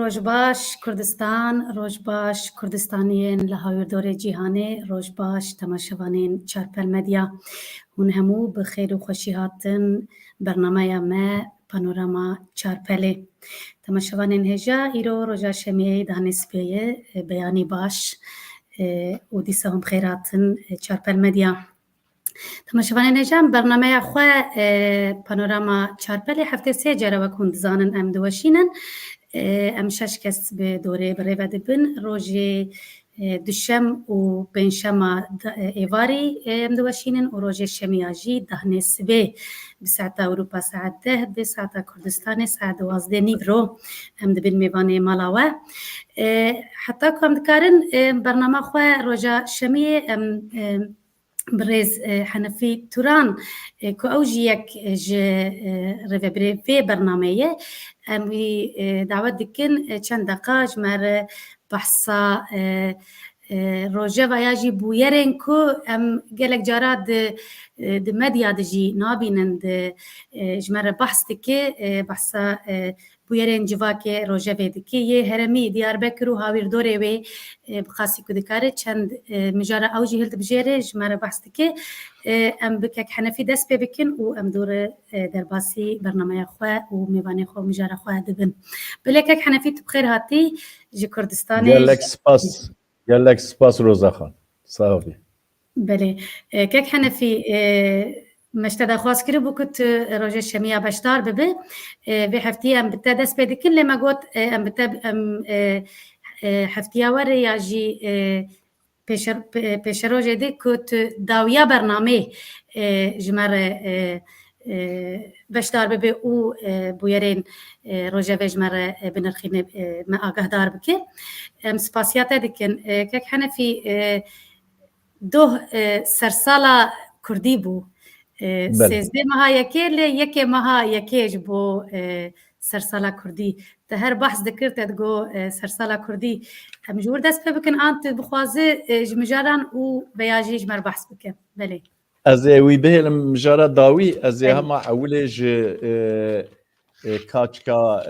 روجباش کردستان روجباش کردستانیین لهاوردور جیهانی روجباش تماشاوانین چارپل مدیا هون همو بخیر و خوشی هاتن برنامه ما پانوراما چارپله تماشاوانین هجا ایرو روجا شمیه دانسپیه بیانی باش و دیسا هم خیراتن چارپل مدیا تماشاوانین هجا برنامه خواه پانوراما چارپله هفته سه جره وکون دزانن ام دوشینن ام شش کس به دوره بره و دبن روژه دوشم و بینشم ایواری ام دوشینن و روژه شمیاجی دهنه سبه بساعت اروپا ساعت 10 بساعت کردستان ساعت 12 نیورو ام دبن میوانه مالاوه حتی کم دکارن برنامه خواه روژه شمیه برز حنفی توران که اوجی یک روی في برنامه اموی دعوت دکن چند دقیقه مر بحثا روجه و یاجی بویرن که ام گلک جاراد د مدیا دجی نابینند جمر بحث دکه بحثا بویرن جواکه روجه ویدکی یه هرمی دیاربکر و هاویر دوره وی بخاصی کدکاره چند مجاره اوجی هلت بجیره جمر بحث دکه ام بکک حنفی دست بکن و ام دور درباسی برنامه خواه و میوانه خواه مجاره خواه دبن بلکک حنفی تو بخیر هاتی جی کردستانی گلک سپاس روزا خان صحابی بله کک حنفی مشتدا خواست کرد بکت روژه شمیه بشتار ببه و هفتی ام بتا دست پیدا کن لما گوت ام بتا هفتی آوره یا جی پیش روژه دی کت داویا برنامه جمره بشتار ببه او بویرین روژه و جمره بنرخینه ما آگاه دار بکه ام سپاسیات دکن کک حنفی دو سرسالا کردی بو سیزده ماها یکی لی یکی ماها یکیش بو سرسالا کردی تا هر بحث دکرت ادگو سرسالا کردی هم جور دست بکن آنت بخوازه جمجاران و بیاجی جمر بحث بکن بله از وی بهلم مجارا داوی از هما اولش کاچکا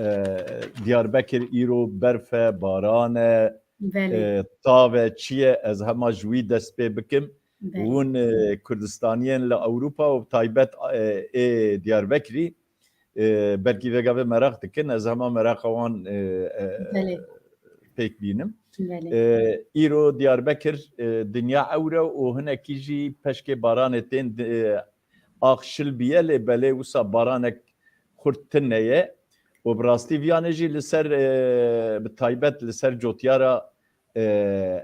دیاربکر ایرو برف باران تاوه چیه از هما جوی دست بکم ون کردستانیین لأوروپا و تایبت دیاربکری بلکی وگاوه مراق دکن از هما مراق وان پیک بینم ایرو دیاربکر دنیا اوره و هنه کیجی پشک باران تین آخشل بیه لبله وسا بارانک خورتنه و براستی ویانجی لسر بتایبت لسر جوتیارا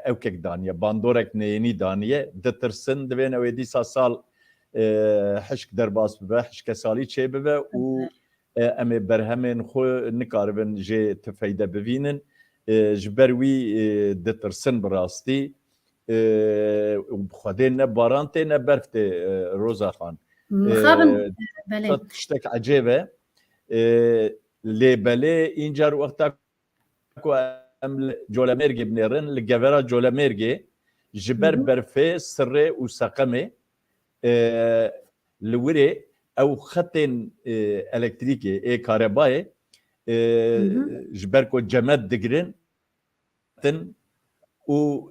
اوکک دانیه باندورک نینی دانیه دترسن دوین او دیسا سال حشک درباس ببه حشک سالی چه ببه و امی برهمین خو نکاربن جه تفیده ببینن جبروی دترسن براستی خودین نه بارانته نه برفته روزا خان تشتك عجيبه لبله اینجا وقتا کو ام جولامرگی بنرن لجبرا جولامرگی جبر برفه سره و سقمه لوري او خطين الكتريكي اي كهربائي جبركو جماد دقرن و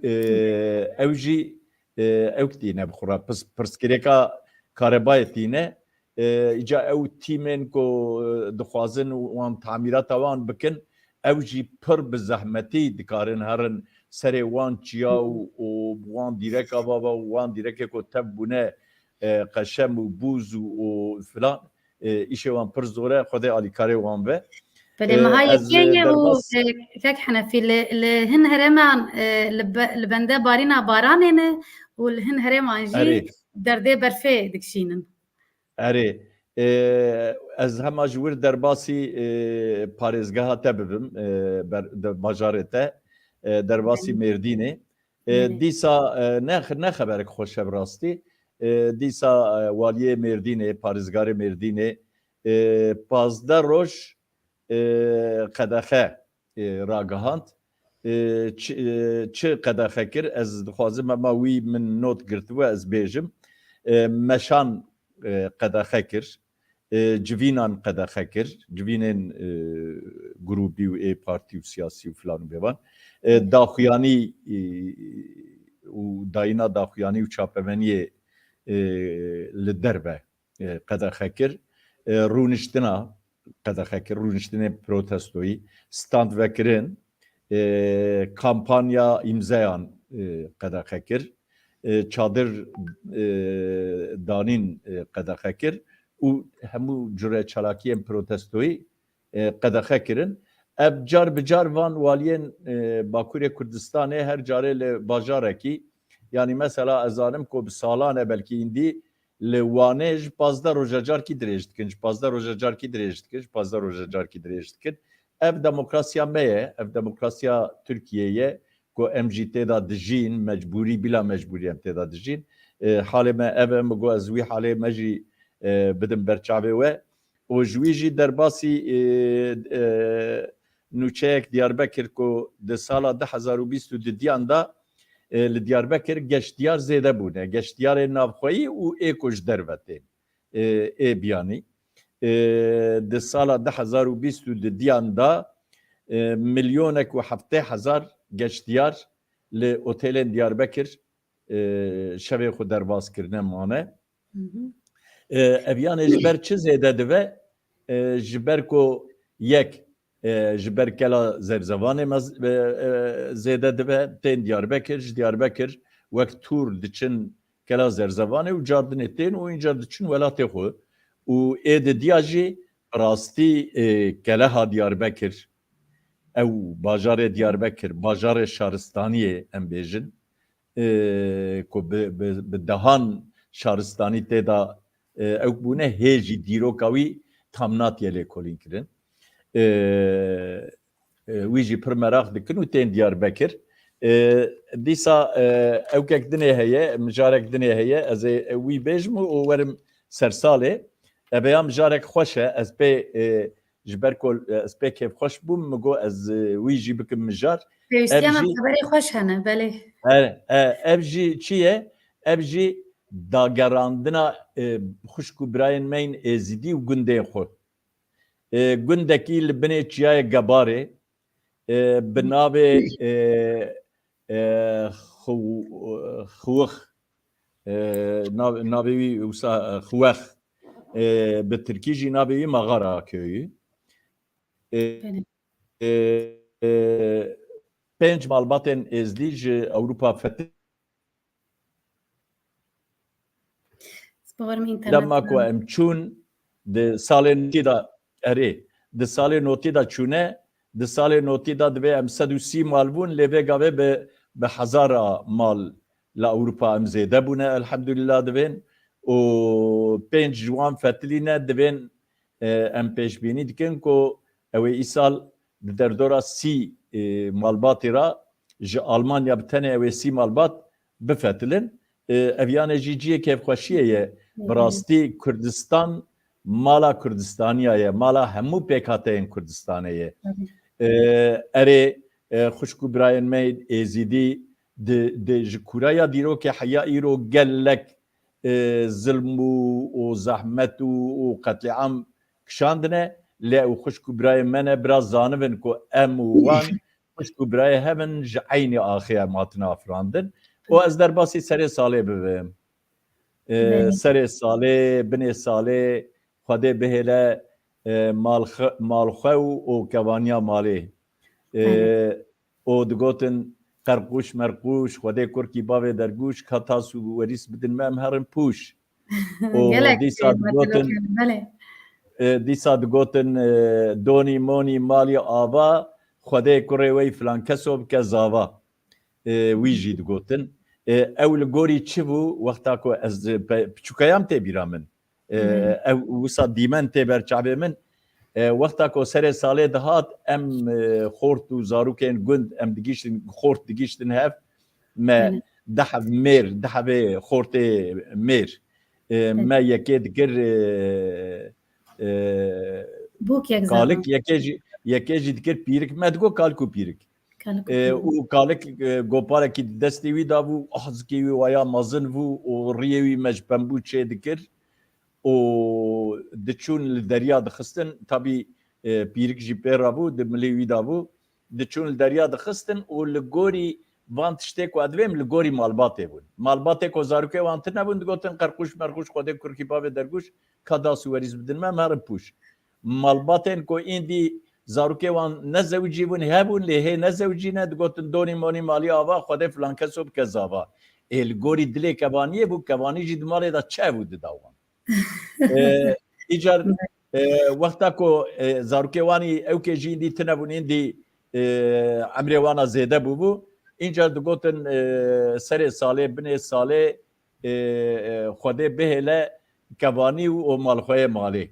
اوجي اوكتينا بخورا بس برسكريكا كهربائي تينه اجا او تيمن كو دخوازن وان تعميرات وان بكن اوجي پر بزحمتي دكارن هرن سري وان چيا و وان ديركا بابا وان ديركا كو تبونه قشم و بوز و فلان ایشه وان پر زوره خدا علی کاری وان به بله ما هاي كيه و كك حنفي لهن هرمان لبنده بارينا بارانين ولهن هرمان جي درده برفه دكشينن اره از همه جور درباسی پارێزگەها te bibim bajarê te derbasî Mêrdînê dîsa ne xeberek xweş e rastî dîsa waliyê Mêrdînê parêzgarê Mêrdînê 15 roj qedexe ragihand çi qedexe kir ez dixwazim ema wî min not girtiwe ez bêjim meşan قداخه کر civînan qedexe kir, civînên grûpî û ê partî û siyasî û filan û bêvan daxuyanî û dayîna daxuyanî û çapeveniyê li derve qedexe kir, rûniştina qedexe kir, rûniştinê protestoyî, stand vekirin, kampanya îmzeyan qedexe kir, çadir danîn qedexe kir û hemû cure çalakiyên protestoyî qedexe kirin. Ev car bi car van waliyên Bakurê Kurdistanê her carê li bajarekî yani mesela ez zanim ku bi salan e belkî îndî li Wanê ji 15 roja carkî dirêj dikin, ji 15 roja carkî dirêj dikin, ji 15 roja carkî dirêj dikin. Ev demokrasiya me ye, ev demokrasiya Tirkiyeyê ye ku em jî têda dijîn, mecbûrî bila mecbûrî em têda dijîn. Halê me ev e min got ez wî halê me jî bidim berçavê we û ji wî jî derbasî nûçeyek Diyarbekir ku di sala 2022 diyan da li Diyarbekir geştiyar zêde bûne. Geştiyarên navxweyî û ê ku ji derve tên ê biyanî. Di sala 2022 diyan da milyonek û 7,000 geştiyar li otelên Diyarbekir şevê xwe derbas kirine mane. Ev yanê ji ber çi zêde dibe? Ji ber ku yek ji ber kela zerzevanê zêde dibe tên Diyarbekir, ji Diyarbekir wek tûr diçin kela zerzevanê û cardinê tên û încar diçin welatê xwe û ê di diya jî rastî keleha Diyarbekir ew bajarê Diyarbekir, bajarê şaristaniyê em bêjin ku bi dehan şaristanî têda ew bûne hêjî dîroka wî tam natiye lêkolîn kirin. Wî jî pir merak dikin û tên Diyarbekir. Dîsa ewkek dinê heye, mijarek dinê heye, ez ê wî bêjim û werim sersalê. Ebeya mijarek xweş e, ez pê ji ber ku ez pê kêfxweş bûm, min got ez wî jî bikim mijar. Pêwîstiya me xeberê xweş hene, belê. Ev jî çi ye? Ev jî dagerandina xuşk û birayên me yên êzîdî û gundên xwe. Gundekî li binê çiyayê Gebarê bi navê Xwix navê wî wisa Xwex bi Tirkî jî navê wî Meğara köyî. Pênc malbatên êzîdî ji Ewropa fetih lema ku em çûn di salên notî da erê di salê notî da çûne di salê notî da divê em 130 mal bûn lê vê gavê bi hezara mal li Ewropa em zêde bûne elhemdülillah divên û pênc ji wan fetilîne divên em pêşbînî dikin ku ew ê îsal di derdora 30 malbatê ra ji Almanya bi tenê ew ê 30 malbat bifetilin. Ev yanê jî ciyê kêfxweşiyê ye. Bi rastî Kurdistan mala Kurdistaniya ye, mala hemû pêkhateyên Kurdistanê ye. Erê xuşk û birayên me êzîdî ji kuraya dîrokê heya îro gelek zilm û zehmet û qetleam kişandine lê ew xuşk û birayên me ne biraz zanibin ku em û wan xuşk û birayê hevin ji eynî axîya em hatine afirandin. û ez derbasî serê salê bibim. Serê salê, binê salê, Xwedê bihêle malxwe û kevaniya malê. û digotin qerqûş merqûş, Xwedê kurkî bavê dergûş, ka tas û werîs bidin me em herin pûş. Dîsa digotin donî monî malî ava, Xwedê kurê wê filan keso bike zava. Wî jî digotin. Ew li gorî çi bû wexta ku ez piçûkeyam tê bîra min. Ew wisa dîmen tê berçavê min. Wexta ku serê salê dihat em xort û zarokên gund em digîştin xort digîştin hev me dehev mêr dehevê xortê mêr me yekê dikir kalik yekê jî dikir pîrik me digot kalik û pîrik. û kalik goparekî destê wî dabû ahzikê wî waya mezin bû û riyê wî me ji pembû çê dikir و دچون لدریا دخستن طبي بيرك جي بيرابو دملي ويدابو دچون لدریا دخستن و لگوری وان تشتێک و ئەدوێم لە گۆری ماڵباتێ بوون ماڵباتێک و زارروکێ وانتر نەبوون دگوتن قەرقوش مەرقوش خۆدێک کورکی باێ دەرگوش کەدا سووەریز بدنمە مەرم پوش ماڵباتێن کۆ ئیندی زارروکێ وان نەزەوجی بوون هەبوون لێ هەیە نەزەوجینە دگوتن دۆنی مۆنی مالی ئاوا خۆدێ فلان کەسۆ بکە زاوا ئێل گۆری دلێ کەبانیە بوو کەبانیژی دماڵێدا چە بوو دداوان ئیجار وەختا کۆ زارروکێوانی ئەو کێژی ئیندی تنەبوون ئیندی ئەمرێوانە زێدە بوو اینجا دگوتن سر ساله بنه ساله خوده بهله کبانی و مالخواه ماله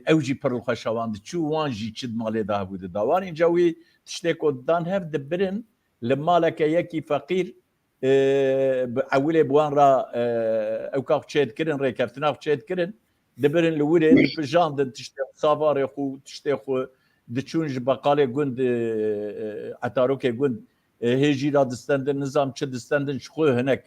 اوجی پرلخواه شواند چو وانجی چید ماله ده بود دوان اینجا وی تشته کدان هف دبرن لمالک یکی فقیر اوله بوان را اوکاق چید کرن ریکفتناق چید کرن دبرن لوره دپجاندن تشته ساوار خو تشته خو دچون جبقاله گند عطاروک گند هێژی را دستەندن نظام چه دستەندن خۆ هەنێک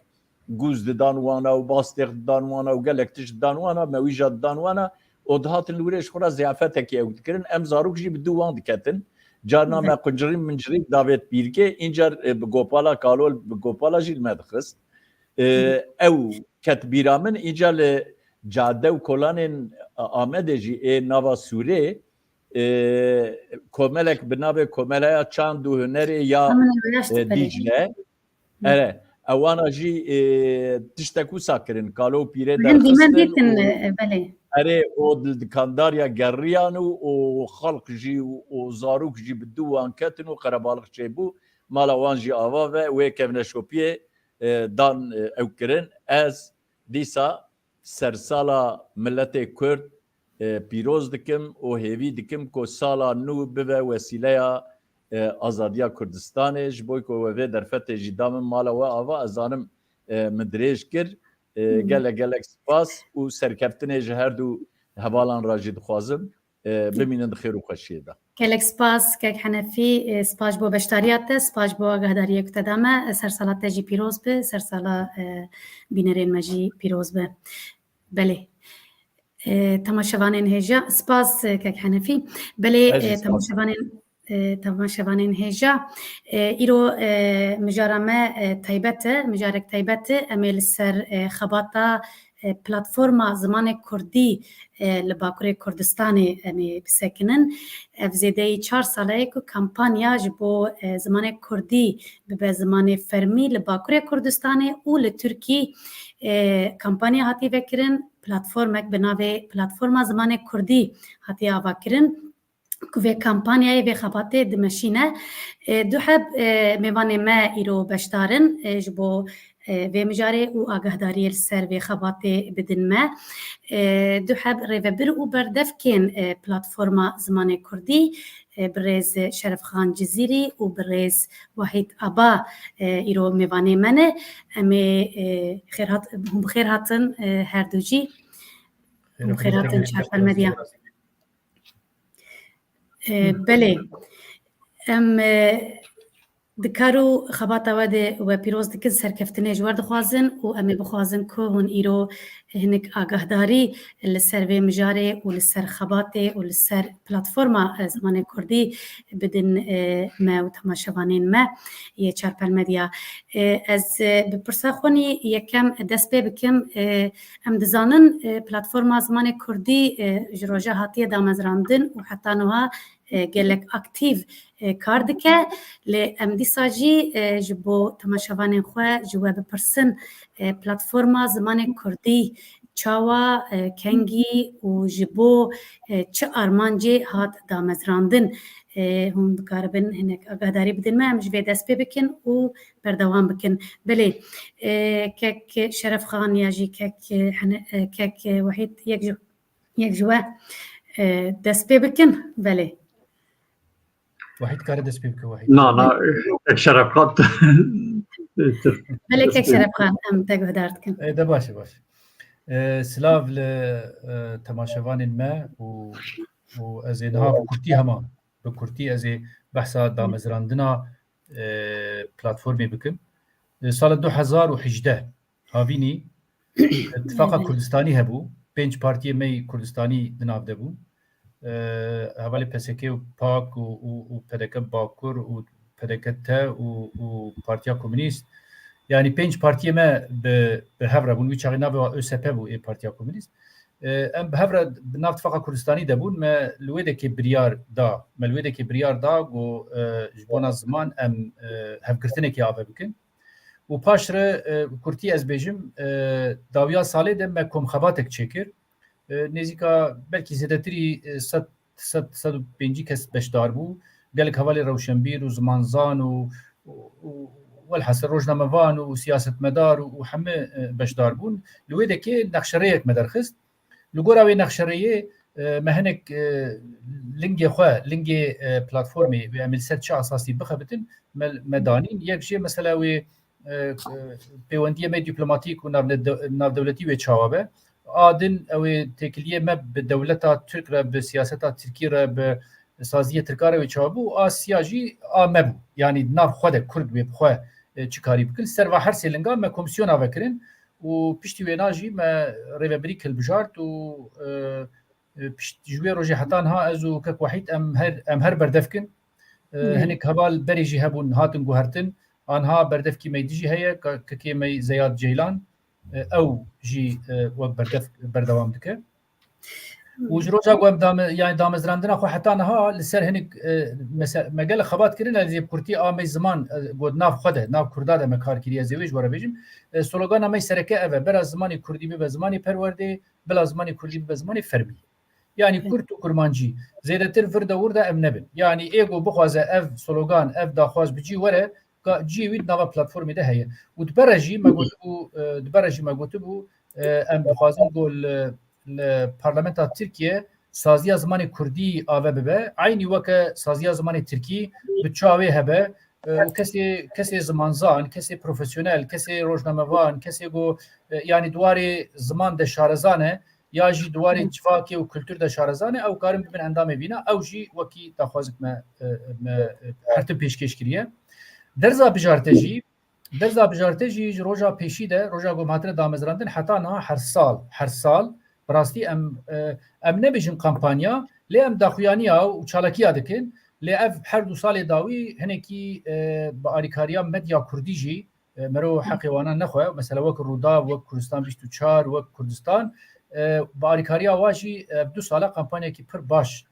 گوز ددانوانە و باستێق دانوانە و gelek تش دانوانە مەویژە دانوانە ئۆ دهاتن لورێش خۆرا زیافەتێکی ئەو دکردن ئەم زارۆکژی bi دووان diketin carna me quncirî mincirî davet bîrkê încar bi gopala kalol bi gopala jî me dixist ew ket bîra min înca li cadde û kolanên Amedê jî ê nava Sûrê komelek bi navê komeleya çand û hunerê ya Dicle ere ewana jî tiştek wisa kirin kalo pîrê derxistin erê o dikandariya geriyan û o xalq jî û zarok jî bi dû wan ketin û qerebalık çêbû mala wan jî ava ve wê kevne şopiyê dan ew kirin ez dîsa sersala milletê Kurd پیروز دکم و هیوی دکم که سالا نو به وسیله آزادیا کردستانه جبوی که و در فتح جدام مالا و آوا ازانم مدریج کرد گلک سپاس و سرکفتنه جهر دو هوالان راجی دخوازم ببینند خیر و خوشیه ده گلک سپاس که حنفی سپاس بو بشتاریات سپاس بو آگهداری اکتدامه سرسالات جی پیروز به سرسالا بینرین مجی پیروز به بله تماشاوانین هجا سپاس که حنفی بله تماشاوانین هجا ایرو مجارمه تایبته مجارک تایبته امیل سر خباتا پلتفرما زمان کردی لباکوری کردستان امی بسکنن افزیده 4 ساله که کمپانیا جبو زمان کردی به زمان فرمی لباکوری کردستان و لترکی کمپانیا هاتی وکرن پلتفرمک به نام پلتفرما زمان کردی هاتی آوا کرن که کمپانیای به خباته دمشینه دو حب میوان ما ایرو بشتارن جبو و مجاره و آگهداری سر و خباته بدن ما دو حب ریوبر و بردف کن پلتفرما زمان کردی برز شرف خان جزیری و برز وحید آبا ایرو میوانه منه امی خیر هاتن هر دو جی خیر هاتن چارپل مدیا بله ام دکارو خباتا وده و پیروز دکن سرکفتنه جوار دخوازن و امی بخوازن که هون ایرو هنک آگهداری لسر و مجاره و لسر خباته و لسر پلتفرما زمان کردی بدن ما و تماشاوانین ما یه چارپل مدیا از بپرسا خونی یکم دست بکم ام دزانن پلتفرما زمان کردی جروجه هاتیه دامزراندن و حتی نوها گلک اکتیو کار دکه لی ام دیسا جی جبو تماشاوانین خواه جوه بپرسن پلتفرما زمان کردی چاوا کنگی و جبو چه آرمانجی هات دامزراندن هم دکاربن هنک آگهداری بدن ما هم جوه دست بکن و بردوام بکن بله کک شرف خان یا جی کک وحید یک جوه دست بکن بله واحد كار دس بيبك واحد لا شرف خان ملك شرف خان ام تگه دارتكن ده باشه سلاف لتماشاوان ما و از اینها بکرتی هما بکرتی از بحثا دامزراندنا پلتفرمی بکم سال 2018 هاوینی اتفاق کردستانی هبو 5 partiye me Kurdistanî di nav de bûn. Hevalê PSK û PAK û PDK Bakur û PDK Te û Partiya Komünîst yani 5 partiye me bi hevra bûn wî çaxî navê ÖSP bû ê Partiya Komünîst. Em bi hevra bi nav Tifaqa Kurdistanî de bûn me li wê dekê biryar da got ji bona ziman em hevgirtinekê ave bikin. û paş re Kurtî ez bêjim dawiya salê de me komxebatek çêkir. Nêzîka belkî zêdetirî 150 kes beşdar bû. Gelek hevalê rewşenbîr û zimanzan û welhasel rojnamevan û siyasetmedar û hemû beşdar bûn. Li wê dekê nexşereyek me derxist. Li gora wê nexşereyê me hinek lingê xwe, lingê platformê ve em li ser çi esasî bixebitin me danîn. Yek jê mesela wê pêwendiye me dîplomatîk û navdewletî wê çawa be. Adin ew ê têkiliye me bi dewleta Türk re bi siyaseta Tirkî re bi saziyê Tirkî re wê çawa bû Asya jî a me bû. Yani nav xwe de Kurd wê bi xwe çi karî bikin. Serva her sêlinga me komisyona vekirin û piştî wê na jî me rêvebirî kilbijart û ji wê rojê heta niha ez û kek wehîd em her berdef kin. Hinek heval berê jî hebûn hatin guhertin. Anha berdevkî me dijî heye kekê me Zeyad Ceylan ew jî wek berdef berdewam dike. û ji roja yani damezrandina xwe heta niha li ser hinek me gelek xebat kirin ez ê Kurtî a me ziman got nav xwe de nav Kurda de me karkiriye zêwê ji were bêjim slogana me sereke ev e bera zimanê Kurdî bibe zimanê perwerdê bila zimanê Kurdî bibe zimanê fermî. Yani Kurd û Kurmancî zêdetir vir de wir de em nebin. Yani êgo bixwaze ev slogan ev daxwaz bicî were cî wî nava platformê de heye û dibere jî me gotibû em dixwazin got li parlamenta Tirkiye saziya zimanê Kurdî ave bibe aynî weke saziya zimanê Tirkî bi çavê hebe kesê zimanzan kesê profesyonel kesê rojnamevan kesê got yani duwarê ziman de şarezan e ya jî duwarê civakê û kultur de şarezan e ew karin bibin endamê bîna ew jî wekî daxwazik me hertin pêşkêş kiriye. Derza bijartê jî ji roja pêşî de roja gomhatine damezrandin heta niha her sal bi rastî em nebêjin kampanya lê em daxuyaniya û çalakiya dikin lê ev her du salê dawî hinekî bi alîkariya medya Kurdî jî merov heqê wanan nexwe mesela wek Rûdaw wek Kurdistan 24 wek Kurdistan bi alîkariya wa jî du sala kampanyekî pir baş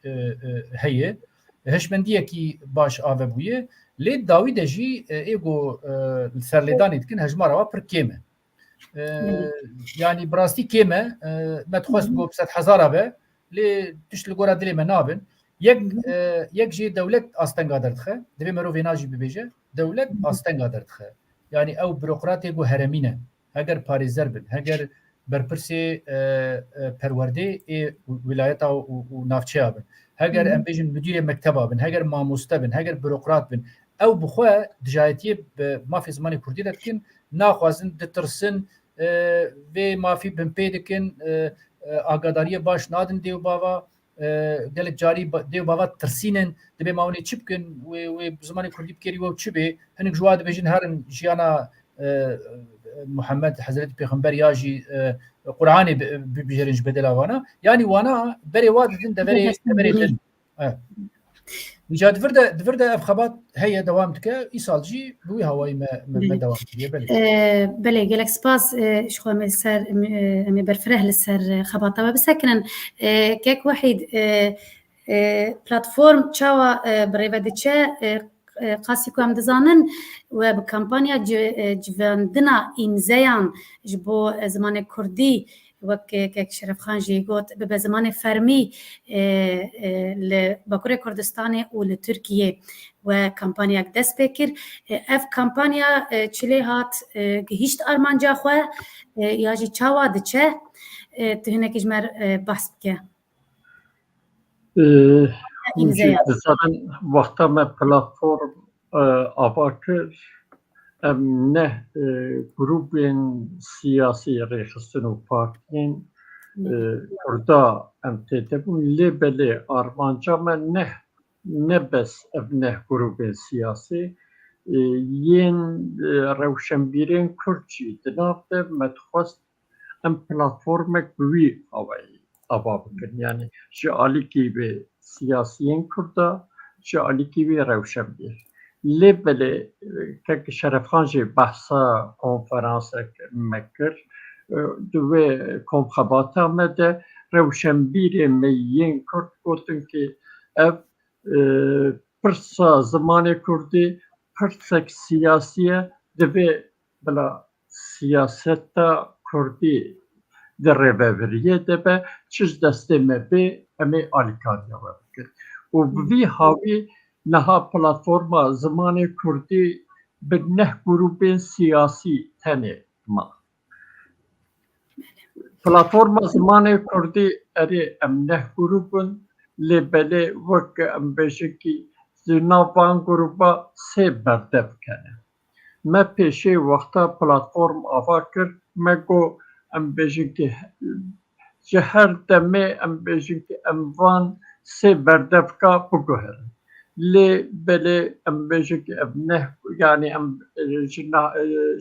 heye heşmendiyekî baş ave bûye lê dawî de jî êgo serlêdanê dikin hejmara wa pir kêm e. Yani bi rastî kêm e me dixwest got 100,000 be lê tişt li gora dilê me nabin. Yek jî dewlet astenga derdixe divê merov vê na jî bibêje dewlet astenga derdixe. Yani ew bürokratê got heremîn e heger parêzer bin heger berpirsê perwerdê ê wilayeta û navçeya bin heger em bêjin müdîrê mekteba bin heger mamoste bin heger bürokrat bin ew bi xwe dijayetiyê bi mafê zimanê Kurdî de dikin naxwazin ditirsin vê mafî bin pê dikin agadariyê baş nadin dêw bava gelek carî dêw bava tirsînin dibê mawinê çi bikin wê zimanê Kurdî bikerî we çi bê hinek ji wa dibêjin herin jiyana Muhammed Hezretî Pêxember ya jî Qur'anê bijêrin ji bedela wana yani wana berê wa didin deverê Nicat divir de ev xebat heye dewam dike îsal jî bi wî hewayî me dewam kiriye belê gelek spas ji xwe me ser em ê berfireh li ser xebata we bisekinin kek wehîd platform çawa bi rêve diçe qasî ku em dizanin we bi kampanya civandina îmzeyan ji bo zimanê Kurdî wek kek Şerefxan jî got bibe zimanê fermî li Bakurê Kurdistanê û li Tirkiyê we kampanyayek dest pê kir ev kampanya çilê hat gihîşt armanca xwe ya jî çawa diçe tu hinekî ji me behs bike Zaten vakta me platform ava kir em ne grubên siyasî rêxistin û partiyên orada em têde bûn lê belê armanca me ne bes ev ne grubên siyasî yên rewşenbîrên Kurd jî di nav de me dixwest ام پلاتفورمک بوی آوا بکن یعنی چه آلیکی به سیاسیین کرده چه آلیکی به روشن بیر لبله که شرف خان جی بحثا کنفرانس مکر دوی کنخباتا مده روشن بیر میین کرد گوتن که اف پرسا زمان کردی پرسک سیاسیه دوی بلا سیاستا کردی در ریوریه دبه چیز دسته مبه امی آلیکاریا بکر و بوی هاوی نها پلاتفورما زمان کردی به نه گروه سیاسی تنه ما پلاتفورما زمان کردی اری ام نه گروه لبله وک ام بشکی زنابان گروه سه بردف کنه ما پیشه وقتا پلاتفورم آفا کرد ما گو ام بشکی هر دمه ام بشکی اموان سه بردف کا بگوهر لی بله ام بشکی ام نه یعنی ام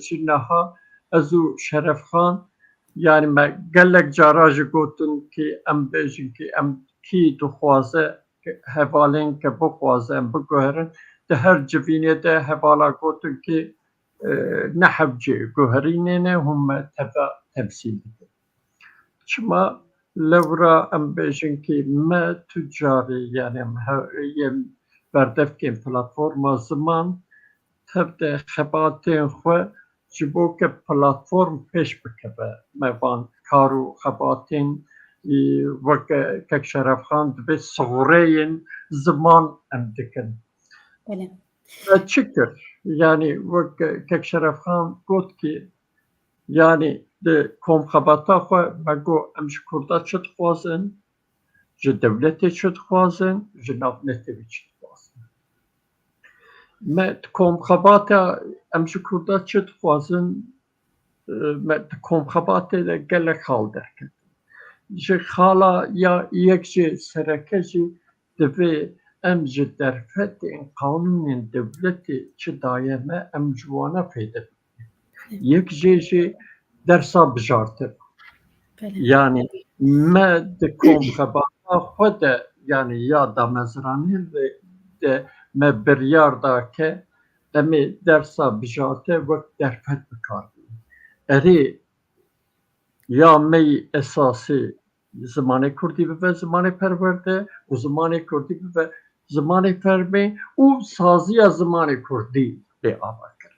جناها ازو شرف خان یعنی ما گلک جاراج گوتن که ام بشکی ام کی تو خوازه حوالین که بخوازه ام بگوهرن ده هر جبینه ده حوالا گوتن که نحب جي جوهرينينا هم تبع تمثيل شما لورا ام بيجنكي ما تجاري يعني يم بردفكين بلاتفورما زمان تبدا خباتين خو جبوك بلاتفورم پیش بكبه مبان كارو خباتين وك كك شرف خان دبي صغرين زمان ام دكن شكر يعني وك كك شرف خان قلت كي يعني ده كوم خباتا خو مگو امش كردا چت خوازن ج دولتي چت خوازن ج نافنتي چت خوازن ما كوم خباتا امش كردا چت خوازن ما كوم خباتا ده گل خال درکن ج خالا یا یک ج سرکجی دبي امج درفت قانون دولتی چه دایمه امجوانا پیدا یک جیجی درسا بجارتر یعنی ما دکوم خباتا خود یعنی یا دا مزرانی ده ما بریار دا که امی درسا بجارتر وقت درفت بکار اری یا می اساسی زمان کردی به زمان پرورده و زمان کردی به زمان فرمی او سازی از زمان کردی به آمد کرد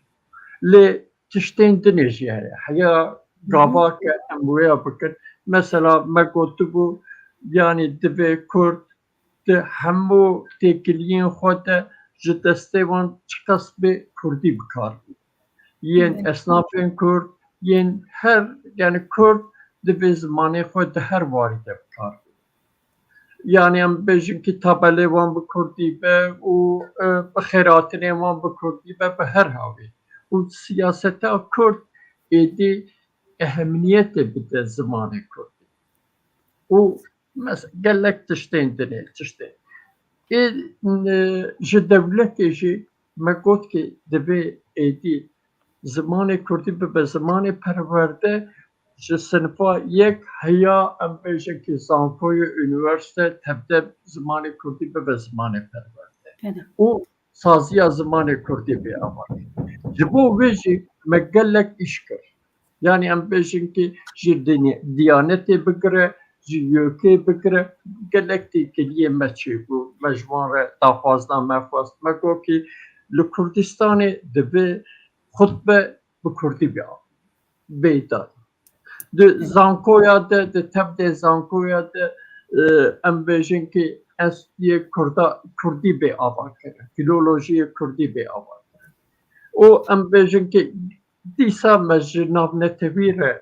لی تشتین دنیجی حیا گابا که امویا بکرد مثلا ما گوتو بو یعنی دوی کرد ده همو تکلیین خود جدسته وان چکس به کردی بکار ین اسنافین کرد ین هر یعنی کرد دوی زمان خود ده هر وارده بکار yani em bejin ki tabelê wan bi Kurdî be û bi xêratinê wan bi Kurdî be bi her havê û siyaseta Kurd êdî ehemiyetê bide zimanê Kurdî û gelek tiştên dinê tiştê ê ji dewletê jî me got ki divê êdî zimanê Kurdî bibe zimanê perwerde ji sınıfa yek heya em bêjin ki zankoya üniversite tebde zimanê Kurdî bibe zimanê perwerde û saziya zimanê Kurdî bê avar ji bo wê jî me gelek îş kir yani em bêjin ki ji Diyanetê bigire ji YÖKê bigire gelek têkiliyê me çêbû me ji wan re daxwazda me xwast me got ki li Kurdistanê divê xutbe bi Kurdî bê bêdar de zankoya de tebde zankoya de em bêjin ki eskiye Kurdî bê ava kire filolojiyê Kurdî bê ava kire û em bêjin ki dîsa me ji navnetewî re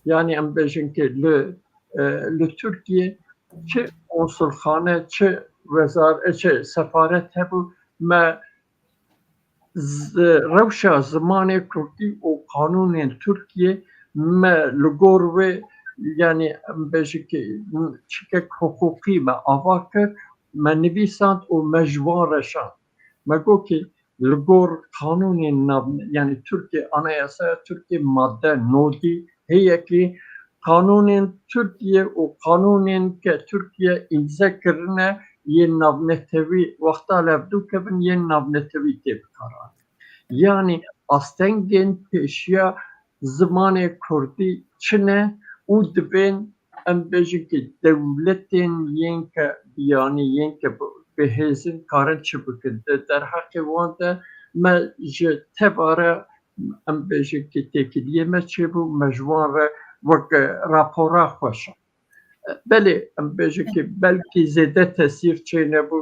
yani em bêjin ki li Türkiye çi konsulxane çi wezaret çi sefaret hebû me rewşa zimanê Kurdî û qanûnên Türkiye me li gor wê yani em bêjin ki çikek hukukî me ava kir me nivîsand û me ji wan reşand me got ki li gor qanûnên yani Türkiye Anayasaya Türkiye madde nodî heyekî قانون ترکیه و قانون که ترکیه امضا کرده یه ناونتوی وقتا لبدو که بن یه ناونتوی تیب کاران یعنی استنگین پیشیا زمان کردی چنه او دبین ام بیجی که دولتین ین که بیانی ین که به هزین کارن چه بکنده در حق وانده ما جه تباره ام بیجی که تکیلیه ما چه بو مجوان را وک راپورا خوشه بله ام بیجی که بلکی زیده تاثیر چه نبو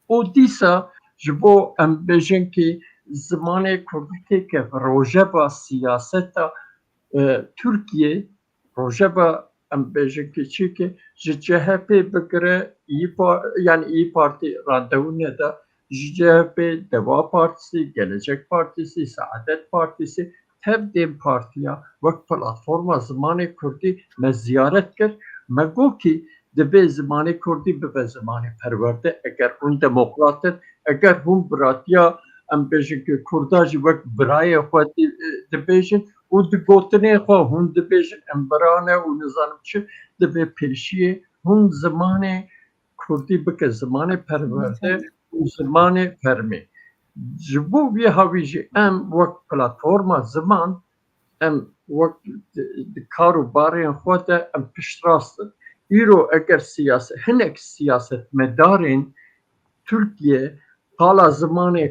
او دیسا جبو ام بیجی که زمان کردی که روژه با سیاست ترکیه روژه با ام بیجی که چی که CHP بگره yani İYİ Parti randevu neda CHP, Deva Partisi, Gelecek Partisi, Saadet Partisi tevdem partiya vek platforma zamanı Kurdi me ziyaret kir me go ki dibe zamanı Kurdi bibe zamanı perverde eğer hun demokratın eğer hun biratiya em bejin ki Kurdajı vek biraya xwati dibêjin û di gotinê xwe hûn dibêjin em birane û nizanim çi dibe pêşiyê hûn zamanê Kurdî bike zamanê perwerde û zamanê fermê. Ji bo vê havî jî em wek platforma ziman em wek di kar û barên xwe de em piştrast in. Îro eger siyaset hinek siyasetmedarên Türkiye hala zamanê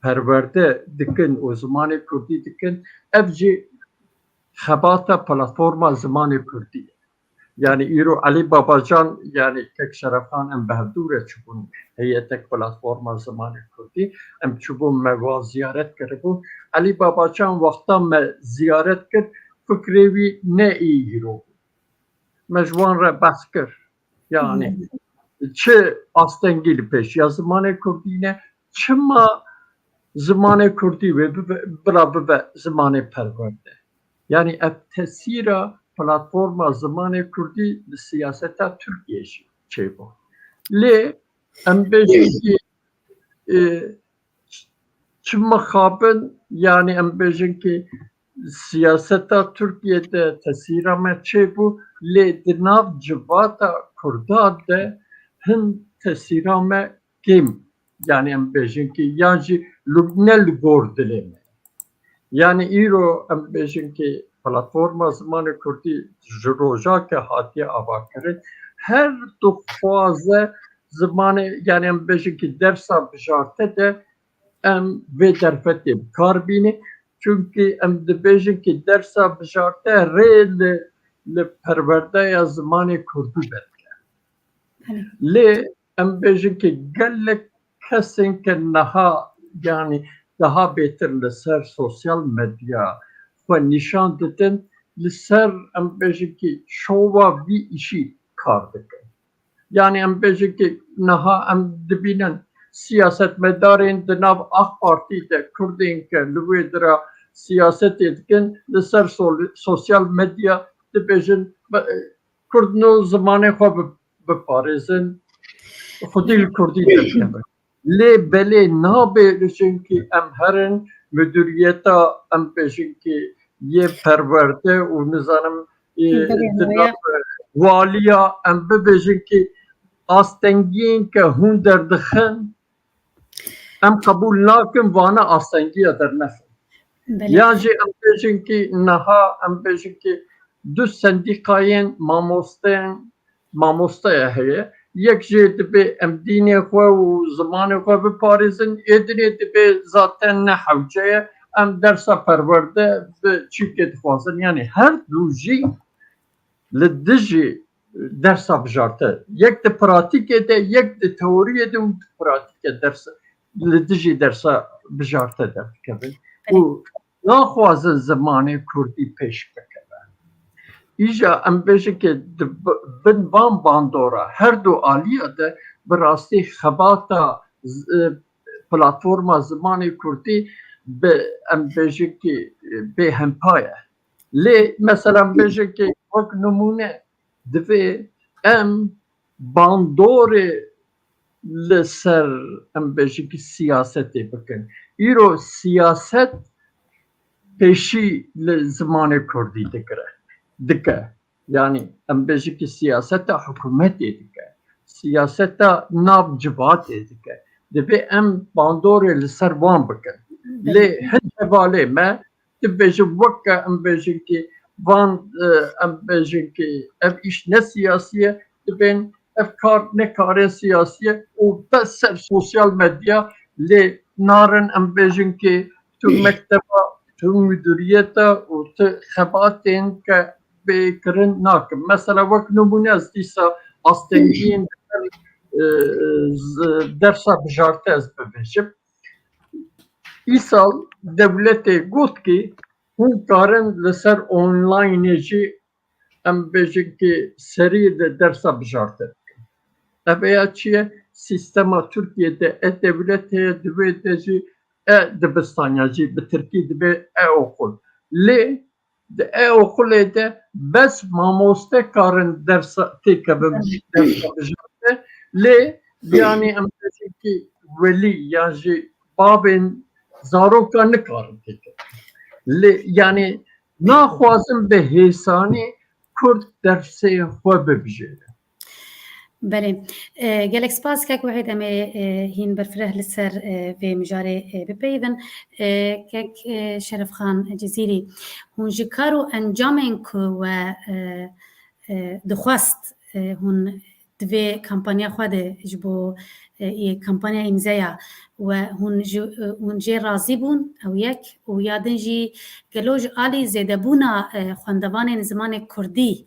perwerde dikin û zamanê Kurdî dikin ev jî xebata platforma zamanê Kurdî ye. Yani îro Elî Babacan yani Kek Şerefxan em bihevdûre çûbûn heyetek platforma zamanê Kurdî em çûbûn me wa ziyaret kiribûn Elî Babacan wexta me ziyaret kir fikrê wî ne îro bû me ji wan re behs kir yani çi astengî li pêşiya zamanê Kurdî ne çima zamanê Kurdî wê bila bibe zamanê perwerde yani ev tesîra platforma zamanê Kurdî li siyaseta Türkiye jî çêbû. Lê em bêjin ki çi mixabin yani em bêjin ki siyaseta Türkiye'de tesîra me çêbû lê di nav civata Kurdan de hin tesîra me kêm yani em bêjin ki yan jî ne li gor dilê me. Yani îro em bêjin ki platforma zamanê Kurdî ji rojake hatiye avakirin her dixwaze zamanê yani em bêjin ki dersa bijarte de em vê derfetê bi kar bîne çünkü em dibêjin ki dersa bijarte rê li perwerdeya zamanê Kurdî vedike. Lê em bêjin ki gelek kesên ke niha yani daha bêtir li ser sosyal medya xwe nîşan didin li ser em bêjin ki şova vî îşî kar dikin. Yani em bêjin ki niha em dibînin siyasetmedarên di nav AK Partî de Kurdên ke li wê dira siyasetê dikin li ser sosyal medya dibêjin Kurdino zamanê xwe biparêzin xwedî li Kurdî derkevin. Lê belê nabe çünkü em herin müdüriyeta em bêjin ki yê perwerde û nizanim waliya em bibêjin ki astengiyên ke hûn derdixin em qebûl nakin vana astengiya dernexin. Yan jî em bêjin ki niha em bêjin ki du sendîkayên mamostaya heye yek jê dibe em dînê xwe û zamanê xwe biparêzin êdinê dibe zaten ne hewce ye em dersa perwerde bi çîkê dixwazin yani her du jî li dijî dersa bijarte yek di pratikê de yek di teoriyê de û di pratikê dersa li dijî dersa bijarte derdikevin û naxwazin zamanê Kurdî pêş bikeve. İja em bêjin ki bin van bandora her du aliya de bi rastî xebata platforma zamanê Kurdî bi em bêjin ki bêhempa ye. Lê mesela em bêjin ki wek numune divê em bandorê li ser em bêjin ki siyasetê bikin. Îro siyaset pêşî li zamanê Kurdî dike. يعني ام بيجي كي سياسة حكومت ديك سياسة ناب جبهات ديك دبي ام باندور لسروان بكن لي هن بالي ما تبيجي وكا ام بيجي كي فان ام بيجي كي اف ايش سياسية تبين افكار نكار سياسية وبس السوشيال ميديا لي نارن ام بيجي كي تو مكتبة تو مديريته وتو خباتين ك بكرن ناكم مثلا وقت نمونه از دیسا استنگین درسا بجارته از ببیشم ایسال devlete گفت که هون کارن لسر اونلاین جی ام بیجن که سری درسا بجارته اویا چیه سیستما ترکیه devlete دوی جی دبستانیا جی به ترکی دوی okul لی okul de bes mamoste karın ders tekabim ders bejarte le yani em ki veli yani babin zaroka ne karın tekab le yani naxwazim be hesani Kurd dersi xwe bibijêre بله گلک سپاس که وحید اما هین برفره لسر و مجاره بپیون که شرف خان جزیری هون جکارو انجامن که و دخواست هون دوی کمپانیا خواده جبو کمپانیا امزایا و هون جی رازی بون او یک و یادن جی گلوج آلی زیده بونا خواندوان زمان کردی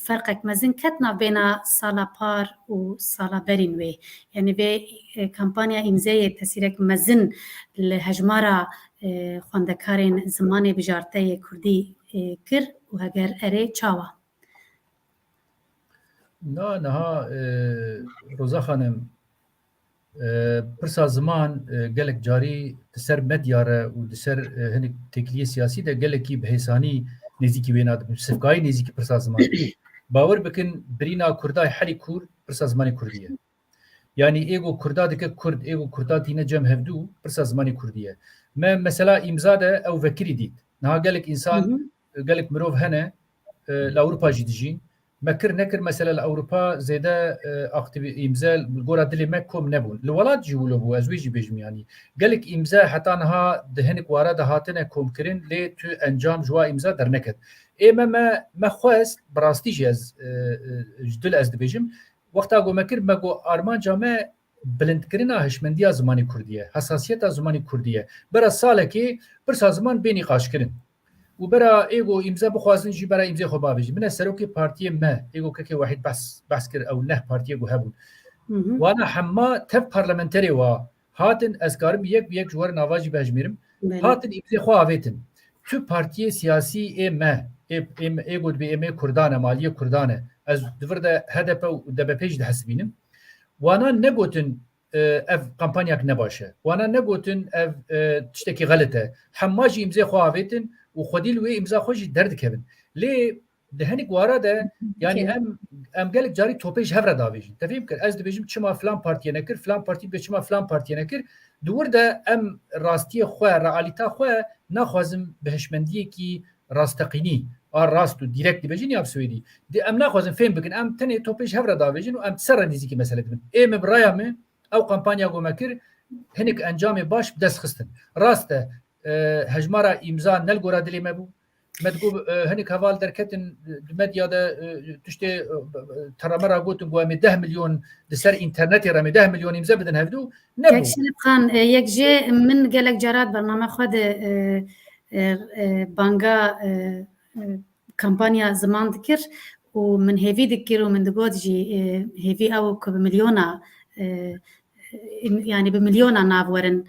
فرقك مزن كتنا بين سالا بار و سالا برينوي يعني في كامبانيا إمزاية تسيرك مزن لهجمارة خواندكارين زماني بجارتي كردي كر وهجر أري تشاوا نها روزا خانم پرسا زمان گلک جاری تسر مدیاره و تسر هنک تکلیه سیاسی ده گلکی بهسانی نزدیکی وینا ده سفکای نزدیکی پرسا زمان باور بکن برینا کردای حری کور پرسا زمانی کردیه یعنی ایگو کردا دکه کرد ایگو کردا دینه جمع هفدو پرسا زمانی کردیه ما مثلا امضا ده او وکری دید نها گلک انسان گلک مروف هنه لاوروپا جدیجین مكر نكر مثلا الاوروبا زيدا اكتب امزال بالقرى دلي ما كوم نبون الولاد جيولو بو ازويجي بيجم يعني قالك امزا حتى انها دهنك ورا هاتنا كوم كرين لي تو انجام جوا امزا درنكت اما ما خواست براستيجي از جدل از بيجم وقتا جو مكر ماجو ارمان جامع بلند كرينا هشمنديه زماني كرديه حساسيت زماني كرديه برا سالكي برسا زمان بيني قاش كرين و برا ایگو امضا بخوازن جی برا امضا خو باویج من سروکی پارتی ما ایگو که واحد بحث کر او نه پارتی گو هبون وانا حما تف پارلمانتری و هاتن اسکارم یک جوار نواجی بهجمیرم هاتن امضا خو اویتن تو پارتی سیاسی ما ایگو بی ام کردانه مالی کردانه از دورده هدف و دبپیج ده حسبینم وانا نگوتن اف کمپانیاک نباشه وانا نگوتن اف تشتکی غلطه حماجی امضا خو اویتن وخدي له امضاء خوش درد كبن ليه دهنك ورا ده يعني ام قالك جاري توبيج هفرا دافيجن تفهم كر از دبيجم چما فلان بارتي نكر فلان بارتي بچما فلان بارتي نكر دور ده ام راستي خو راليتا خو ناخذم بهشمنديه كي راستقيني راستو دايركت بيجن يا بسويدي دي ام ناخذم فين بكن ام تاني توبيج هفرا دافيجن وام تسر نزيكي مساله من ام برايام او كامبانيا جو مكر هنك انجام باش بدس خستن راسته هجمارة إمضاء نلقورا دلي مابو ما تقول هنيك هفال دركتن الميديا ده تشتي ترى مرة قلت نقول 10 مليون دسر إنترنت رامي 10 مليون إمضاء بدن هفدو نبو يك شرف خان يك جي من قالك جرات برنامج خد بانجا كامبانيا زمان ذكر ومن هيفي ذكر ومن دقود جي هيفي أو بمليونة يعني بمليونة نافورن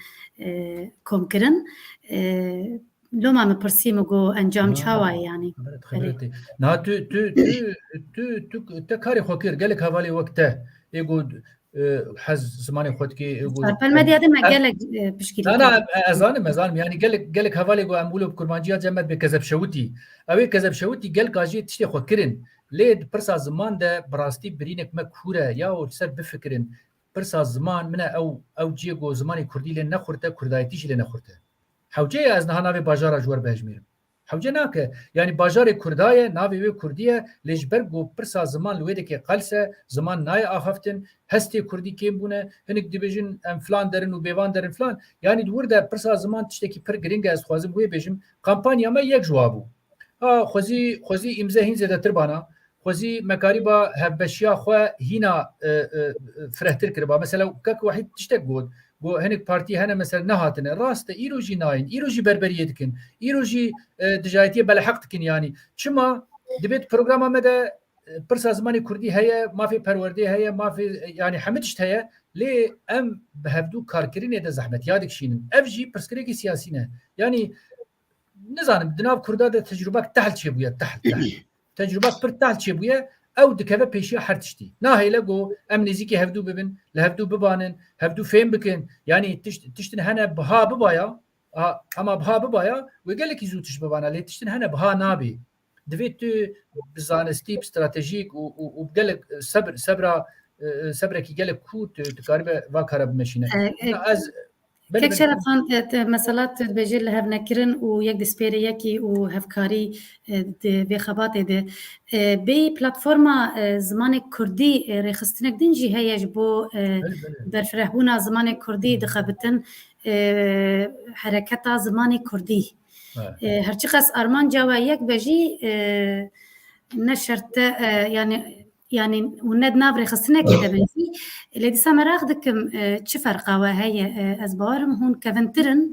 كومكرن لو ما مبرسيمو جو انجام چاوای يعني خبرتي نا تو تكاري خوكير قالك حوالي وقته يقول حز زماني خودكي يقول بالمديا ده ما قالك بشكل انا ازانم يعني قالك حوالي جو امولو بكرمانجيات جمد بكذب شوتي او كذب شوتي قالك اجي تشتي خوكرن ليه برسا زمان ده براستي برينك مكوره يا سر بفكرن برسا زمان من او جيگو زماني كردي لين نخورته كردايتيش لين نخورته حوجي از نهانا به باجارا جوار بهجمير حوجناك يعني باجار كردايه نافي كرديه ليش برجو برسا زمان لويدك قلسه زمان ناي اخفتن هستي كردي كيم بونه هنك ديفيجن ام فلان درن وبيفان درن فلان يعني دوردا برسا زمان تشتكي بر جرينج از خوازم بو بيجم كامبانيا ما يك جوابو ها خوزي امزا هين زياده تربانا خوزي مكاريبا هبشيا خو هنا فرهتر كربا مثلا كك واحد تشتك بود بو هنك بارتي هنا مثلا نهاتن راست ايروجي ناين ايروجي بربريه دكن ايروجي دجايتيه بلا حق دكن يعني شما دبيت بروجرام مدى برسا زماني كردي هي ما في پروردي هي ما في يعني حمدشت هي لي ام بهبدو كاركرين يد زحمت يادك شينن افجي برسكريكي سياسينه يعني نزانم دناب كردا ده تجربه تحت شي بويا تحت تجربه بر تحت شي بويا او دكبه بيشي حرتشتي ناهي لغو ام نزيكي هفدو ببن لهفدو ببانن هفدو فين بكن يعني تشتن هنا بها ببايا اما بها ببايا وقال لك يزوتش ببانا لي تشتن هنا بها نابي دفيت بزانستي استراتيجيك وقال لك صبر كي قال لك كوت تقاربه واكرب ماشينه از كيك شرفان مسالات بجيل هف نكرن ويك دسبيري يكي وهفكاري في خباطي ده بي بلاتفورما زمان كردي رخصتنك دينجي هي جبو برفرهبونا زمان كردي دخبتن حركتا زمان كردي هرچی قص ارمان جوا يك بجي نشرت يعني وند نافري خصنا كده بنتي اللي دي سامر اخدكم تش فرقه وهي ازبارم هون كفنترن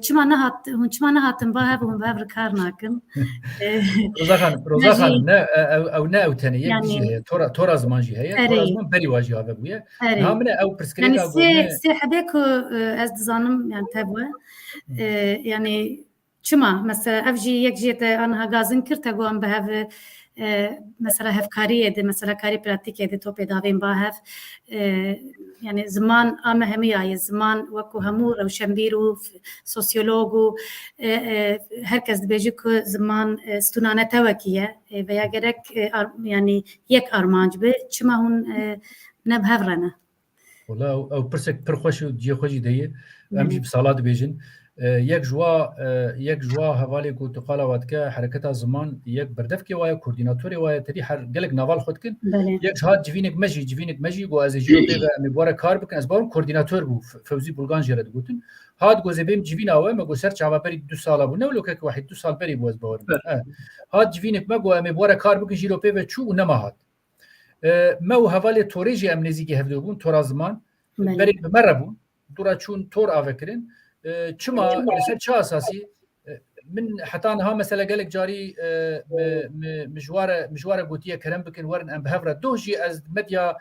تشما نهات هون تشما نهات مباهب ومباهب كارناكم روزاخان او نا تاني يعني تورا زمان جي هي تورا زمان بري واجي هذا بويا نامنا او برسكريكا يعني سي حديكو از دزانم يعني تبوا يعني تشما مثلا افجي يك جيت انا غازن كرتا قوم بهاف مثلا هفكاريه دي مثلا كاري براتيكيه دي توبي دافين باهف يعني زمان اهميه زمان وكو همو او شمبيرو سوسيولوجو هركز بيجيكو زمان ستونانه توكيه ويا جرك يعني يك ارمانج به چما هون نبهرنا والله او برسك برخوش جي خوجي دي امجي بصالات بيجن یک جوا حوالی کو تو قالا ودکه حرکت زمان یک بردفکی وای کوردیناتوری وای تری هر گلک نوال خود کن یک جهات جوینک مجی گو از جیو به میباره کار بکن از بارم کوردیناتور بو فوزی بولگان جرد گوتن هاد گو زبیم جوینا و مگو سر چابا بری 2 سال بو نو لوک واحد 2 سال بری بو از بارم هاد جوینک مگو میباره کار بکن جیرو به چو نما هاد مو حوالی توریجی امنیزی هفدو بون تور زمان بری بمربون دورا چون تور آوکرین چما لسر چه اساسی من حتی انها مثلا قالك جاري مجوار گوتیه کرم بکن ورن ام بهفره دوجی از مدیا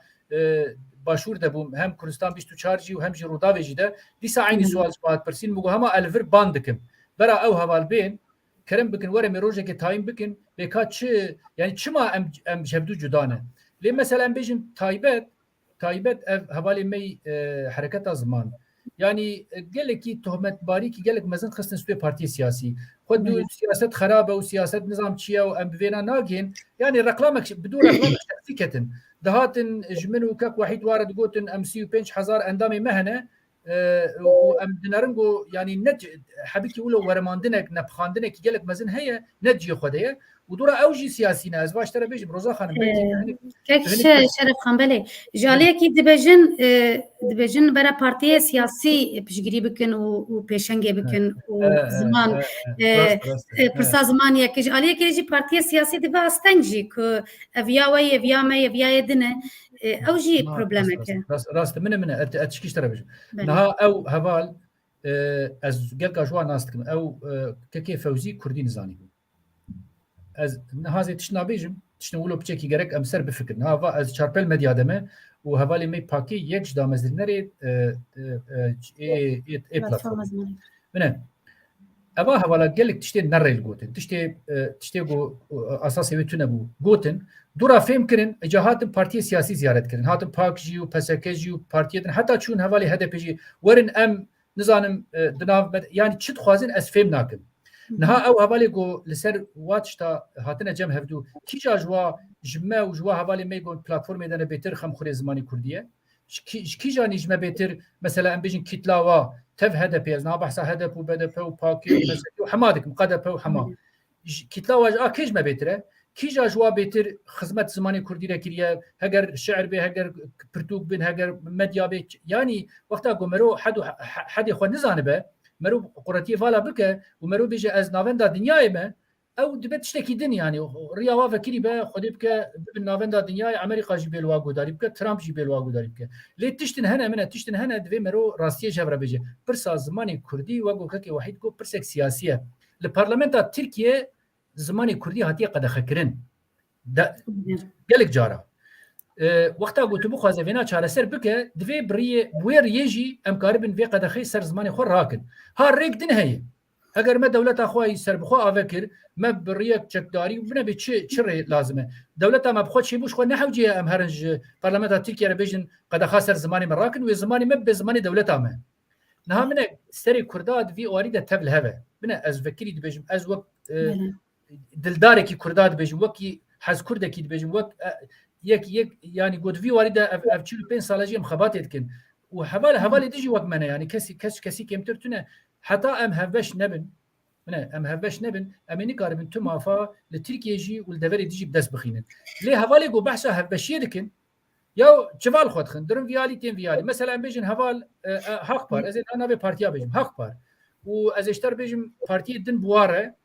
باشور دبوم هم کردستان 24 جی و هم جی روداوی جی ده دیسا عینی سوال سپات پرسین مگو هما الفر باندکم برا او حوال بین کرم بکن ورم روزه که تایم بکن بکا چه يعني چما ام جبدو جدانه ليه مثلا بيجن تايبت حوالي مي حركات زمان يعني قال لك تهمت باريكي قال لك مازن خصنا سوي بارتي سياسي خدوا سياسات خرابه وسياسات نظام تشيا وام بينا ناقين يعني رقلامك بدون رقلامك تكتن دهاتن جمن وكاك واحد وارد قوتن ام سي 5000 اندامي مهنه وام دنارنجو يعني نج حبيتي ولو ورماندنك نبخاندنك قال لك مازن هي نجي خديه ودورا اوجي سياسي ناس باش ترى بيجي بروزا خانم كيك شرف خانبلي جاليه كي دبجن برا بارتي سياسي بشجري بكن وبيشنجي بكن وزمان برسا زمان يا كي جاليه كي جي بارتي سياسي دبا استنجي كو افياوي افيامي افيا دنا اوجي بروبلمك راست من اتشكيش ترى بيجي نها او هبال از قالك جوا ناستكم او كيكي فوزي كردي نزاني از هذه تشنابيجم تشنولو بچكي گرك ام سر بفكر نها از چارپل مديا دمه و حوالی می پاکی یک دامزدنری ای پلاتفورم منه اما حوالا گلک تشتی نرل گوتن تشتی گو اساسی ویتونه بو گوتن دورا فهم کرن جهات پارتی سیاسی زیارت کرن هات پاک جیو پسکه جیو پارتیتن حتی چون حوالی هدف جی ورن ام نظام دناو يعني چت خوازن از فهم ناکن نها او حوالی گو لسر واتشتا هاتنه جم هفدو کی جوا جمع و جوا حوالی میگون پلتفرم دنه بهتر خم خوری زمانی کردیه كيجا نجمه بيتر مثلا ام بيجن كيتلاوا تف هدف يزنا بحث هدف وبدف وباكي وحمادك مقدف وحما كيتلاوا كيج ما بيتر كيجا جوا بيتر خدمت زماني كردي ركريه هجر شعر به هجر برتوك بن هجر مديا به يعني وقتا قمرو حد خو نزانبه مرو قرتي فالا بك ومرو بيجي از نافندا دنياي ما او دبت تشتكي دنيا يعني رياوا فكري به خدي بك بالنافندا دنياي امريكا جبل واغو داري بك ترامب جبل واغو داري بك لي تشتن هنا من تشتن هنا دبي مرو راستيه جبر بيجي برسا زماني كردي واغو ككي واحد كو برسك سياسيه البرلمان تركيا زماني كردي هاتي قد خكرن قالك جارا وقتا قلت بو خوازه فينا چاره سر بك دفي بري وير يجي امكاربن في قد خي سر زماني خو راكن ها ريك دن هي اگر ما دولت اخوي سر بخو افكر ما بريك چکداري بنا به چه لازمه دولت ما بخو شي بوش خو نحوجي ام هرنج برلمان تركيا ربيجن قد خاسر زماني مراكن وزماني ما بزماني دولت ما نها من سري كرداد في اوريد تبل هبه بنا از فكري دبيجم از وقت دلدارك كرداد بيجم وكي حز كردك بيجم وك يك يعني قد في وارده افچلو بين سالاجي مخبات يتكن وحوالي تجي وقت منه يعني كسي كمترتنا حتى ام هفش نبن من ام هفش نبن امني قاربن تو مافا لتركيا جي والدفري تجي بدس بخينن ليه حوالي جو بحثه هفش يدكن يا جبال خود خن درم فيالي تين فيالي مثلا بيجن حوال حق بار از انا به بارتيا بيجم حق بار واز اشتر بيجم بارتي دن بواره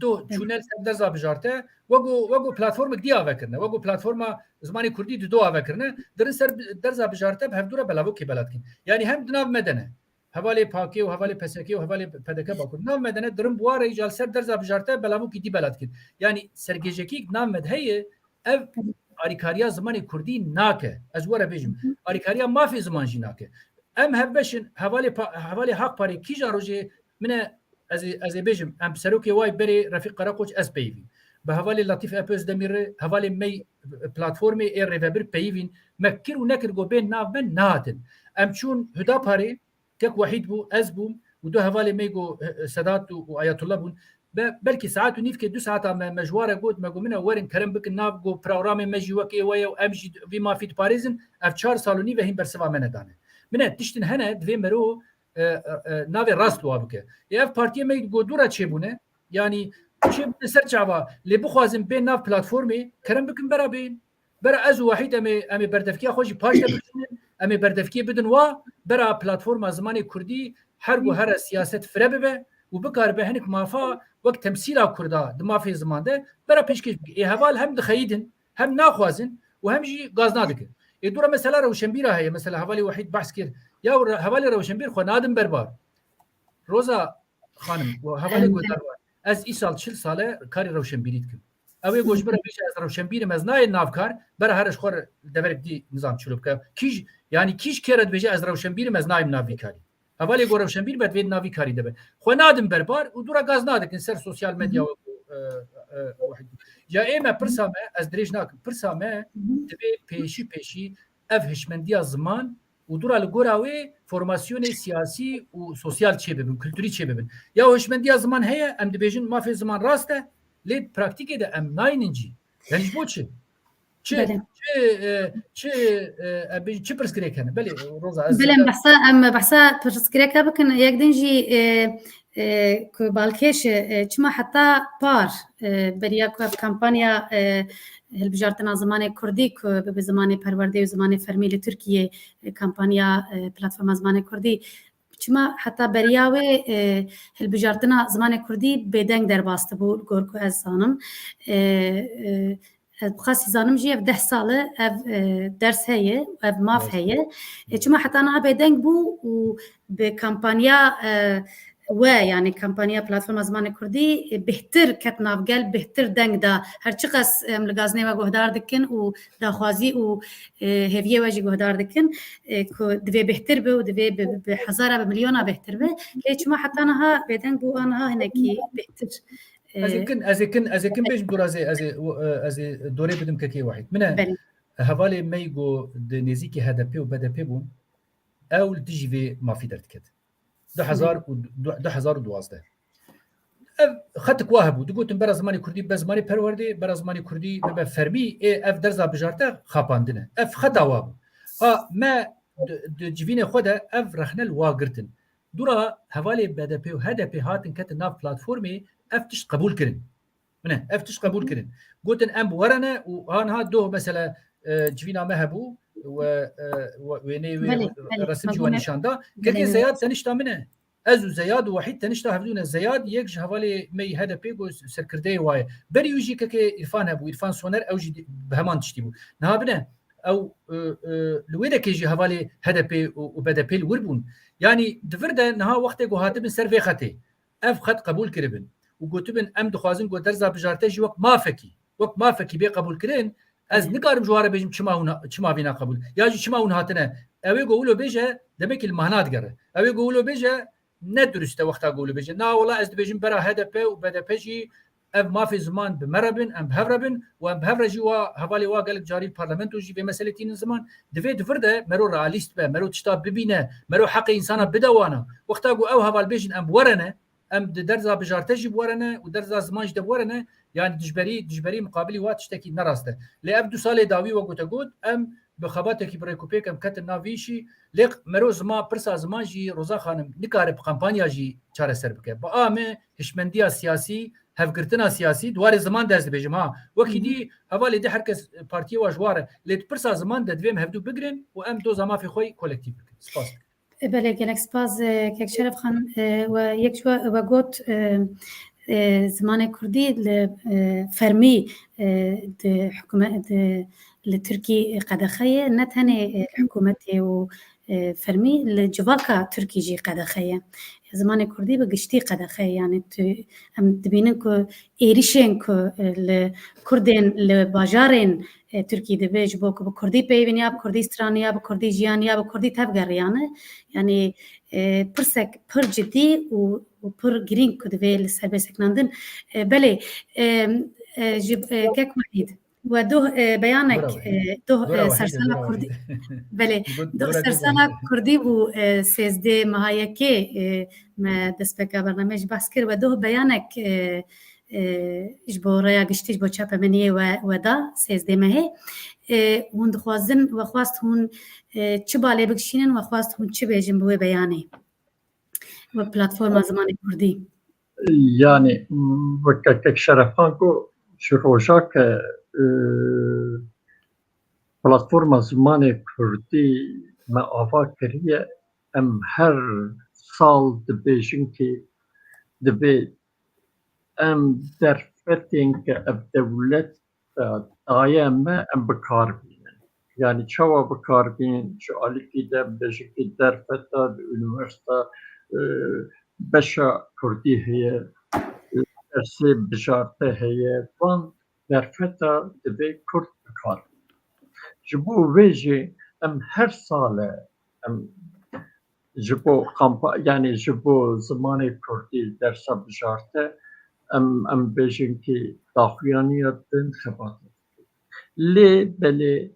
دو چونل درزا بجارته وگو پلتفرم دی آوکرنه وگو پلتفرم زمانی کردی دو آوکرنه درن سر درزا بجارته به هفدوره بلاو کی بلد کن یعنی هم دناو مدنه حوالی پاکی و حوالی پسکی و حوالی پدکه باکر ناو مدنه درن بواره ایجال سر درزا بجارته بلاو کی دی بلد کن یعنی سرگیجکی ناو مدهیه اف آریکاریا زمانی کردی ناکه از وره بیجم آریکاریا مافی زمان جی ناکه ام هفبشن حوالی حق پاری کی جاروجه منه از بیجم ام سروکی وای بری رفیق قراقوچ اس پیوین به حوالی لطیف اپوز دمیره حوالی می پلتفرمی ای ریوبر پیوین مکر و نکر گو بین ناو من ناتن ام چون هدا پاری تک وحید بو از بوم و دو حوالی می گو سادات و آیت الله بون بلکه ساعت و نیف که 2 ساعت مجواره گود مگو منه ورن کرم بکن ناو گو پروگرام مجی وکی وای و امجی وی مافیت پاریزن اف 4 سال و نیو هم برسوا منه دانه منه تشتن هنه دوی مرو ناوی راست وابکه یه پارتی می گودورا چه بونه یعنی چه سر چاوا لی بخوازم بین ناو پلتفرمی کرم بکن برا از واحد امی بردفکی خوشی پاش بکنن امی بردفکی بدن و برا پلتفرم زمانی کردی هر گو هر سیاست فره به و بکار به هنک مافا وقت تمثیل کردا دمافی زمان ده برا پیشکش ای حوال هم دخیدن هم ناخوازن و هم جی گاز نادکن ای دورا مثلا روشنبیره هي مثلا حوالی واحد بحث کرد یا حوالی روشنبیر خو نادم بربار روزا خانم و حوالی گذار از ای سال 40 ساله کاری روشنبیریت کن اوی گوش برا بیش از روشنبیر مزنای نافکار برا هرش خور دور دی نظام چلوب که کیش یعنی کیش کرد بیش از روشنبیر مزنای ناوی کاری حوالی گو روشنبیر بعد وید ناوی کاری دبه خو نادم بربار و دورا گاز نادکن سر سوشال مدیا واحد یا ایمه پرسامه از دریج ناکن پرسامه دبه پیشی اف هشمندی زمان و دورا لگوراوی فرماسیون سیاسی و سوسیال چه ببین کلتوری چه ببین یا هوشمندی زمان هيا ام دبیجن مافی زمان راسته لید پراکتیک ده ام ناینجی یعنی بو چه پرسکریک هنه بله روزا بله بحثا پرسکریک بکن یک دنجی که بالکش چما حتی پار بریا که کمپانیا هلبجارتنا زمان کردی که به زمان پرورده و زمان فرمیل ترکیه کمپانیا پلتفرم زمان کردی چما حتی بریاوی هلبجارتنا زمان کردی بدنگ در باسته بود گرکو از زانم بخاصی زانم جی 10 ساله درس هیه و ماف هیه چما حتی نه بدنگ بو و به کمپانیا و یعنی کمپانیا پلتفرم زمان کردی بهتر کت نافگل بهتر دنگ دا هر چی قص ملگازنه و گهدار دکن و داخوازی و هفیه واجی گهدار دکن که دوی بهتر به و دوی به هزاره به میلیونه بهتر به لیچ ما حتی آنها بدنگ بو آنها هنکی بهتر از اکن بیش دور از دوره بدم که کی واحد منه حوالی میگو نزیکی هدپی و بدپی بون اول تجیوی مافی درد کد 2012 خطك واهبو دقوتن برا زماني كردي بزماني پروردي برا زماني كردي به فرمي اف درزا بجارته خاپاندنه اف خطا وابو ها ما جوین خود اف رخنل واگرتن دورا حوالی BDP و HDP هاتن کت ناف پلاتفورمی افتش قبول کرن منه افتش قبول کرن قلتن ام ورنا وانها دو مثلا جوینا مهبو و رسم جوانی شاندا كي زياد تنشتا منه ازو زياد وحيد تنشتا هبدون زياد يكش حوالي مي هذا بيجو سركردي واي بري يجي كي إرفان هبو إرفان سونر أو جي بهمان تشتيبو نهابنا أو لويدا كيجي حوالي هذا بي وبدا بي الوربون يعني دفردا نها وقت جو هاتبن سرفي خطي اف خط قبول كربن وقلتبن ام دخوازن جو درزا بجارته جي وقت ما فكي بي قبول كرين از نقارم جواره بيجم چما بينا قبول يا جو چما اون هاتنه اوي قولو بيجه دمك المهنات قره اوي قولو بيجه ندرسته وقتا قولو بيجه نا والله از بيجم برا HDP وبدا بيجي اف ما في زمان بمربن ام بهربن وام بهرجي وا حوالي وا قال جاري البرلمان وجي بمسالتين زمان دفيت فرده مرو راليست به مرو تشتا ببينه مرو حق انسان بدوانا وقتا او حوال بيجن ام ورنه ام درزا بجارتجي بورنه ودرزا زمانج دبورنه يعني دجبري مقابلي وات تشتكي نراسته لأب 2 سال داوي وقتقود ام بخباتك بريكوبيك ام كت نافيشي لق مروز ما برسا زمان جي روزا خانم نكارب كامبانيا جي چاره سر بك با ام هشمنديا سياسي هفقرتنا سياسي دوار زمان داز بجما وكي دي حوالي دي حركه بارتي واجوار لت برسا زمان ددويم هفدو بگرن و ام دو زمان في خوي كولكتيف سباس بله گلک سپاس که شرف خان و یک شو و گوت زمان کردی فرمی د حکومت لترکی قدخیه نه تنه حکومت و فرمی لجواکا ترکی جی قدخیه زمان کردی به گشتی قدخیه یعنی هم دبینن که ایریشن که لکردین لباجارین ترکی دبیج بو که کردی پیوین یا کردی استرانی یا کردی جیان یا کردی تفگریانه یعنی پرسک پر جدی و پر گرین که دوی لسر بسکناندن بله که وحید و دو بیانک دو سرسالا کردی بله دو سرسالا کردی بو سیزده مهایکه ما دست بکا برنامج بحث کرد و دو بیانک جبو ریا گشتیج بو چاپ منیه و دا سیزده مهی هون دخوازن و خواست هون چه باله بکشینن و خواست هون چه بیجن بوی بیانه و پلاتفورم زمان کردی يعني وكك شرفانكو شروجا که پلاتفورم زمان کردی ما آوا کریه ام هر سال دبیجن که دبی ام در فتین که اب دولت دایم ام بکار بینن یعنی چوا بکار بین شو علی که دبیجن که در فتا üniversite بشا کردی هیه درسی بجارته هیه وان در فتا دبی کرد بکار جبو ویجی ام هر ساله ام جبو يعني جبو زمان کردی درسا بجارته ام بیجن که داخویانیت دن خباته لی بلی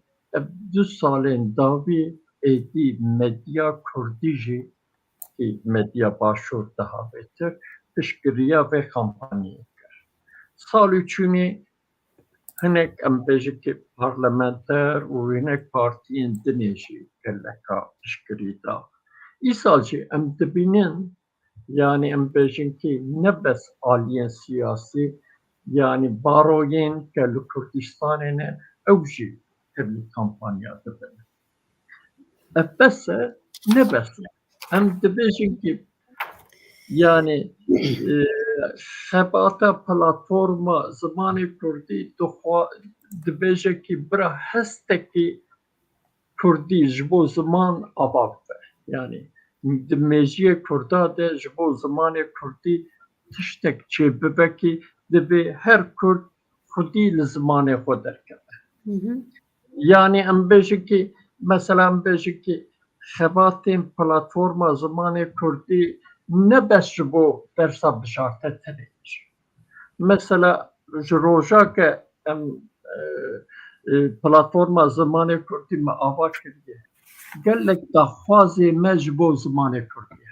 2 سالین داوی ایدی مدیا کردی جی که مدیا باشور daha beter pişkiriya ve kampanya kar. Sal üçünü hinek em bejik ki parlamenter u hinek partiyin dineji kelleka pişkiri da. İsalci em dibinin yani em bejik ki ne bes aliyen siyasi yani baroyen kelli Kürdistan'ene evji evli kampanya dibinin. Ebese ne bese hem dibijin ki yani xebata platforma zamanı Kürdi dibijin ki bira hesteki Kürdi jbo zaman abakte yani mejiye Kürda de jbo zamanı Kürdi tiştek çebebeki dibi her Kürt Kürdi zamanı xoderken yani em bejin ki mesela em bejin ki xebatên platforma zamanê Kurdî ne bes ji bo dersa bijarte tenê. Mesela ji rojake em platforma zamanê Kurdî me ava kiriye. Gelek daxwazê me ji bo zamanê Kurdî.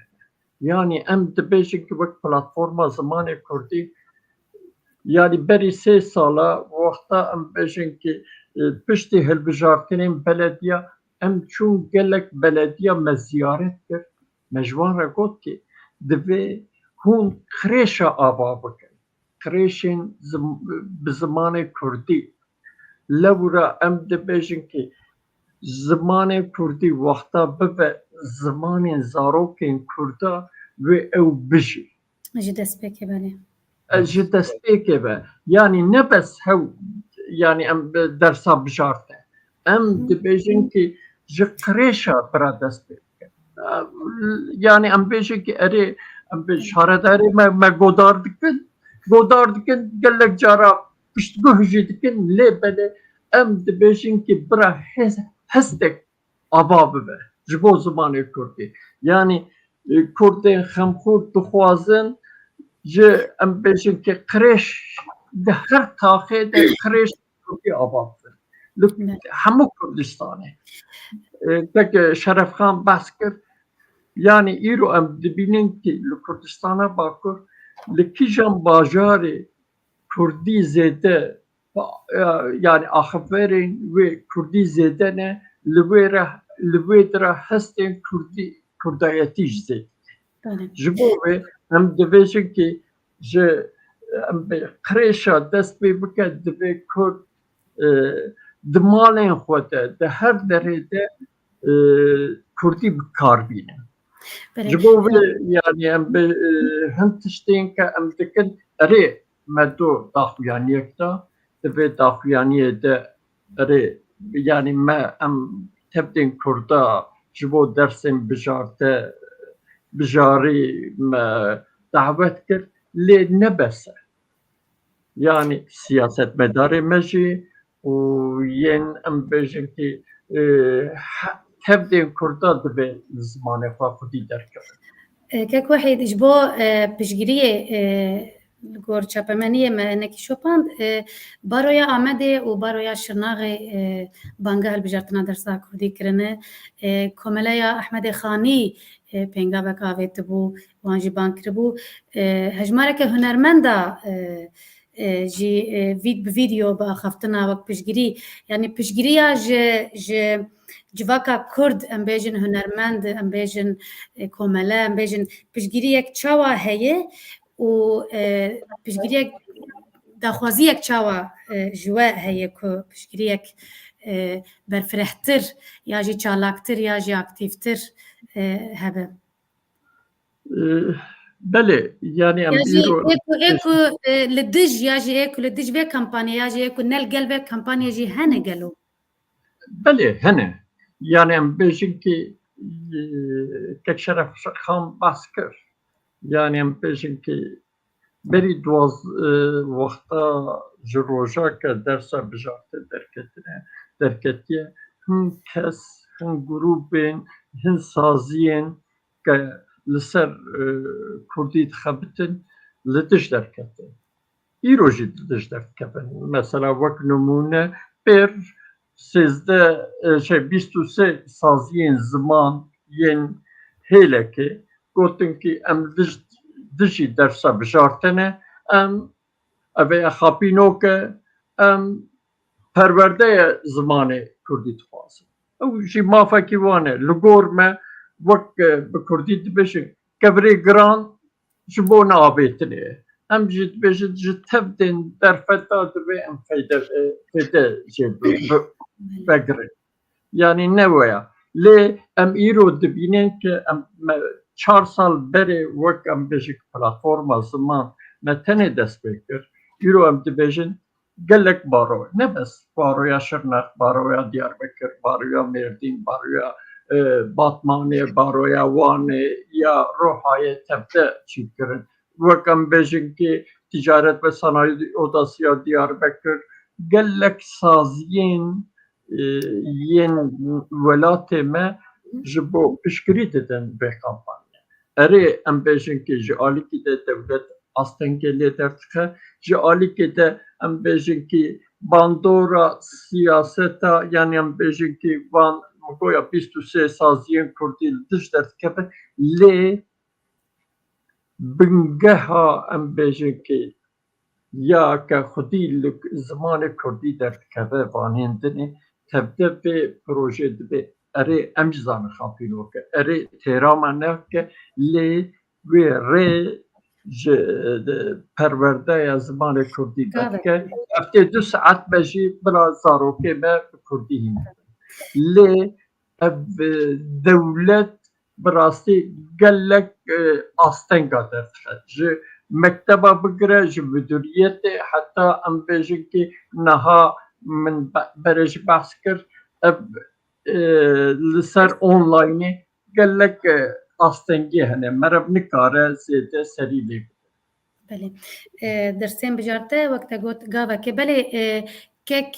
Yani em dibêjin ki wek platforma zamanê Kurdî yani berî 3 sala wexta em bêjin ki piştî hilbijartinên belediya ام چون گلک بلدیه ما زیارت کرد مجوان را گفت که دوی هون خریش آبا بکن خریشین بزمان کردی لورا ام دبیجن که زمان کردی وقتا ببه زمان زاروکین کردا و او بجی اجي دست بك بله اجي دستيكي به يعني نبس هو يعني ام درسا بجارته ام دبيجن كي جقريشا برا دستيك يعني ام بيجن كي اري ام بشارة داري ما قدار دكن قال لك جارا بشتقوه جدكن ليه بله ام دبيجن كي برا هستك اباب به جبو زمان كردي يعني كردين خمخور تخوازن جه ام بیشن که قریش ده هر تاخه ده قریش کردی آباد همه کردستانه تک شرف خان بحث کرد yani ایرو ام دبینن که لکردستانه باکر لکیجان باجاری کردی زیده yani آخفرین و کردی زیده نه لویدره هستن کردایتیش زید جبوه هم دبیجن که جه قریشا دست بی بکد دبی کرد دمالین خواهده ده هر دره ده کردی بکار بینه جبوه yani هم هم تشتین که هم دکن اره مدو داخویانی اکتا دبی داخویانی ده اره yani ما هم تبدین کرده جبو درسین بجارده بجاري ما دعوت كر لنبسه يعني سياسة مداري مجي وين ام بيجن كي تبدين كرداد بزمان فاقودي دركب كاك واحد إجبو بشجرية الجور شابمانية ما نكي شوباند بارويا آمده و بارويا شرناغي بانجال بجارتنا درسا كردي كرنه كملايا أحمد خاني پنگا بکاوه تبو وانجی بانکر بو هجمارک هنرمندا جی ویدیو با خفتنا وقت پشگیری یعنی پشگیریا ج جواکا کرد ام بیجن هنرمند ام بیجن کومله ام بیجن پشگیری یک چاوا هیه و پشگیری یک داخوازی یک چاوا جوا هیه که پشگیری یک برفرحتر یا جی چالاکتر یا جی اکتیفتر هبه بله يعني ام يجي ايكو للدج يجي ايكو للدج في كامبانيا يجي ايكو نلقل في كامبانيا يجي هنا قالوا بله هنا يعني ام بيجن كي كشرف خان باسكر يعني ام بيجن كي بري دواز وقتا جروجا كدرسا بجارت دركتيا هم كس هم جروبين هم سازين لسر كردي تخبتن لدش دركتن إيروجي لدش دركتن مثلا وك نمونة بير سيزده şey 23 سازين زمان ين هيلكي قلتن كي ام دجي درسا بجارتنه ام اوه خابينوكه ام پرورده زمان كردي تخوازن او جي مافاكي وانه لغور ما وك بكردي دبشن كبري جران جبو نابيتنه ام جد بجد جد تبدن درفتا دبي ام فيدا جد بقرن يعني نويا لي ام ايرو دبينين که ام 4 سال بره وك ام بجك بلاتفورما زمان ما تنه دست بكر ايرو ام دبيجن قالك بارو نبس بارو يا شرناق بارو يا دياربكر بارو يا ميردين بارو يا باتماني بارو يا واني يا روحاية تبدأ شكرا وك ام بجن كي تجارت و صناعي اوداسيا دياربكر قالك سازين ين ولات ما جبو بشكري ددن به كامبانيا اري ام بيجن كي جالي كي دولت استنكلي درتخه جالي كي ام بيجن كي باندورا سياستا يعني ام بيجن كي وان مقويا 23 سازين كردي دش درتكه لي بنجها ام بيجن كي يا كخدي زمان كردي درتكه وانهندني تبدأ به پروژه به اري امجزان خاطينوك اري تيرامانك لي وي ري ج پرورده یا زبان کردی بکه هفته 2 ساعت بجی بلا زاروکه به کردی هیم لی دولت براستی گلک آستنگا درخد جه مکتبه بگره جه مدوریت حتی ام بیجن که نها من برش بحث کرد لسر اونلاینی گلک آستنگی هنه مرب نکاره زیده سری لی بله درسين بجارته وقت قلت قابا كبلي كيك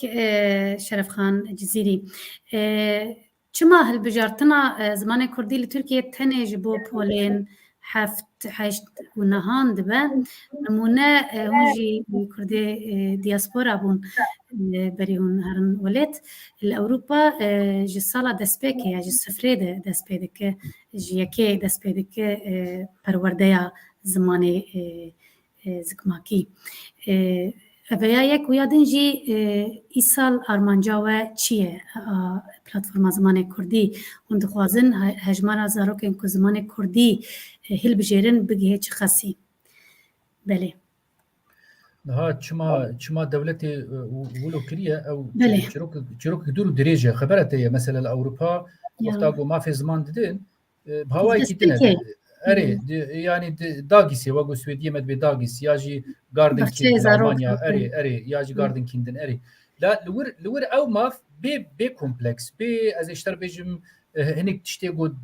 شرف خان جزيري چما هل بجارتنا زمان كردي لتركيا تهني جبو بولين حفت حشت ونهان دبا نمونه هونجي كردي دياسبورا بون بريون هرن وليت الأوروبا جي صالة دسبيكي جي سفريدة دسبيدك جي يكي دسبيدك پرورديا زماني زکماکی اویا یک ویادن جی ایسال آرمانجاوه چیه پلتفرم زمان کردی اون دخوازن هجمار زاروکن که زمان کردی هل بجیرن بگیه چه خاصی بله ها چما دولت ولو كريه او بله چروک دور درجه خبرته مثلا الاوروبا وقتا ما في زمان ددن بهواي كيتنا اري يعني داغيسي وقو سويديه مد بداغيس ياجي جاردن كيند المانيا اري ياجي جاردن كيندن اري لا لور او ماف بي كومبلكس بي از اشتر بيجم هنيك تشتيغو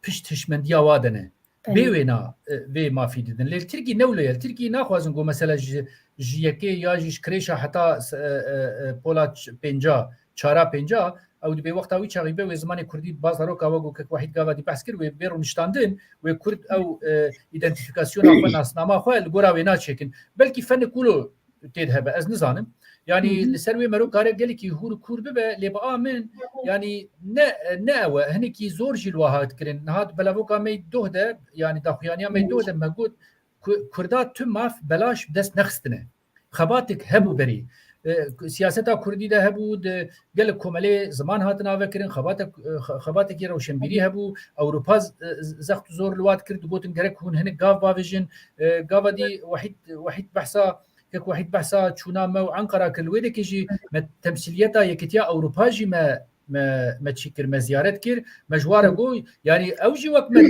بشتش من ديا وادنه بي وينا بي ما في ددن للتركي نوليه التركي ناخذ نقول مثلا جيكي ياجي كريشا حتى بولا بنجا چارا بنجا او دبي وقتاوي چاغيبه و زمان كردي بازارو كاوغو كك واحد غاوا دي بحث كر و بيرو نشتاندن و كرد او ايدنتيفيكاسيون اخو ناسنامه اخو الغورا وينا تشكن بلكي فن كولو تذهب از نزانم يعني لسروي مرو كار قال لك يهور كرد به لبا من يعني ناوه هنيكي زور جلوهات كرن نهاد بلاوكا مي دوده يعني داخيانيا مي دوده مغود كردات تماف بلاش دست نخستنه خباتك هبو بري سیاستا کردی ده هبود گل کومله زمان هاتنا وکرین خباتك روشنبیری هبو اروپا زخت زور لوات کرد گوتن گرک هون هنه گاف باویجن گاف دی واحد بحثا كك واحد بحثا چونا مو عنقره كلويده كيجي تمثيليتها يكتيا اوروبا جي ما تشكر ما زيارت كير مجواره جو يعني اوجي وقت ما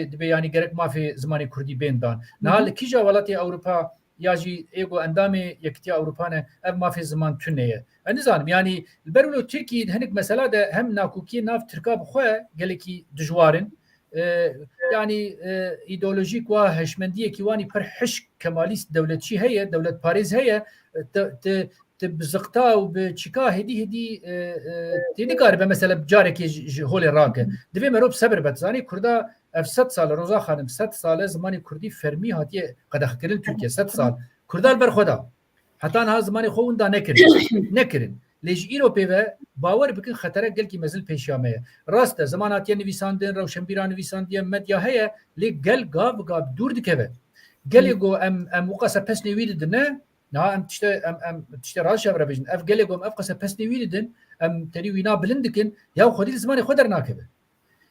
دبي يعني گرك ما في زمان كردي بين دان نهال كيجا ولاتي اوروبا ياجي ايغو اندامي يكتيا اوروبانا اب ما في زمان تنيه نظام يعني البرولو تركي هنك مساله ده هم ناكوكي ناف تركاب خو قالكي دجوارن يعني ايديولوجيك وهشمنديه كيواني برحش كماليست دولتشي هي دوله باريس هي تبزقتا وبتشيكا هدي تيدي قاربه مثلا بجارك هولي راكه دبي مروب صبر بتزاني كردا اف 7 سال روزا خانم 7 سال زمانی کردی فرمی هاتی قدخ کردن ترکیه 7 سال کردال بر خدا حتی ها زمانی خو دا نکردن لیج ایروپی و باور بکن خطر گل کی مزل پیشامه راست زمانات نویساندن روشنبیران نویساندی مدیا هي لی گل گاب دور دکه گل گو ام وقاسه پس نویدن نه ام تشته راش ابر بجن اف گل گو ام قاسه پس نویدن ام تری وینا بلندکن یا خودی زمانی خودر ناکبه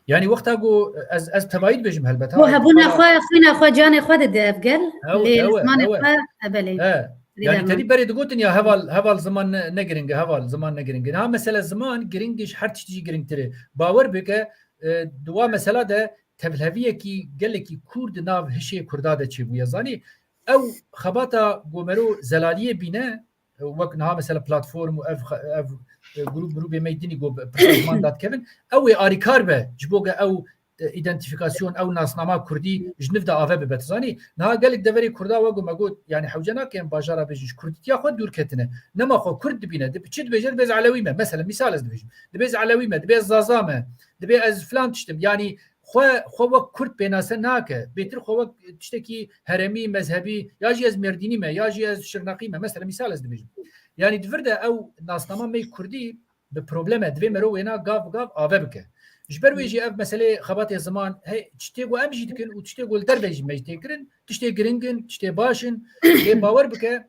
يعني وقتها جو از تبايد بجم هالبت هو هبونا خوينا خو جاني خود ده افقل لزمان ابلي يعني تدي بريد قوتن يا هفال زمان نجرينج ها مثلا زمان جرينجش حرت تجي جرينج تري باور بك دوا مثلا ده تبلهويه كي قال لك كرد ناف هشي كرداده تشي بو يزاني او خباتا جومرو زلاليه بينا وقت نها مثلا بلاتفورم اف جروب ميديني جو برزمان دات كيفن او اريكار به جبوغا او ايدنتيفيكاسيون او ناسنامه كردي جنف دا افا بتزاني نها قال لك دفري كردا وقو مقود يعني حوجنا كان باجارا بيجي كردي ياخذ دور كتنه نما خو كرد بينا دبچد بيجر بيز علويمه مثلا مثال از دبيج دبيز علويمه دبيز زازامه دبي از فلان تشتم يعني خو كرد بيناسه ناكه بيتر خو تشتكي هرمي مذهبي ياجي از مرديني ما ياجي از شرناقي ما مثلا مثال از دبيج يعني دفرده او ناسنامه مي كردي ببروبلم دبي مرو وينا قاف افا بك جبر ويجي اف مساله خبات زمان هي تشتيغو امجي دكن وتشتيغو الدربج مجتي كرن تشتي جرينجن تشتي باشن باور بك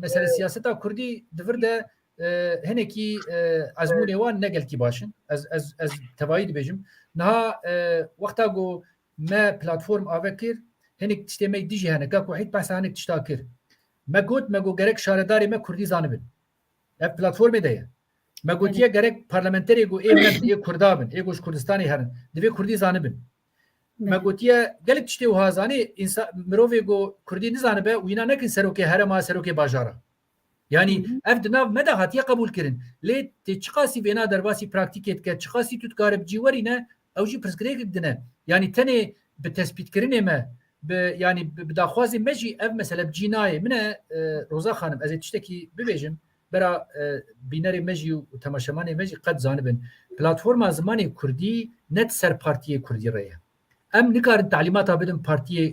مساله سياستا كردي دفرده هنکی ازمون وان نگل کی باشن از تباید بجم نه وقتا گو ما پلتفرم آوکر هنک تشتمی دیجی هنک که وحید بحث هنک تشتاکر ما گو گرک شارداری ما کردی زانبن اف پلتفرم دیه ما گوتیه گرک پارلمانتری گو ایمن ای کردابن ای گوش کردستانی هرن دوی کردی زانبن ما گوتیه گلک تشتی و هازانی انسان مروی گو کردی نزانبه و اینا نکن سروکی هرما سروکی باجارا yani ev dinav me de hatiye kabul kirin lê tê çiqasî vêna derbasî praktîkê dike çiqasî tu dikare bi cîwarî ne ew jî pirsgirêk dine yani tenê bi tespîtkirinê me yani bi daxwazê me jî ev mesele bi cî nayê min e Roza xanim ez ê tiştekî bibêjim bera bînerê me jî û temaşemanê me jî qet zanibin platforma zimanê Kurdî net ser partiyê Kurdî re ye em nikarin talimata bidim partiyê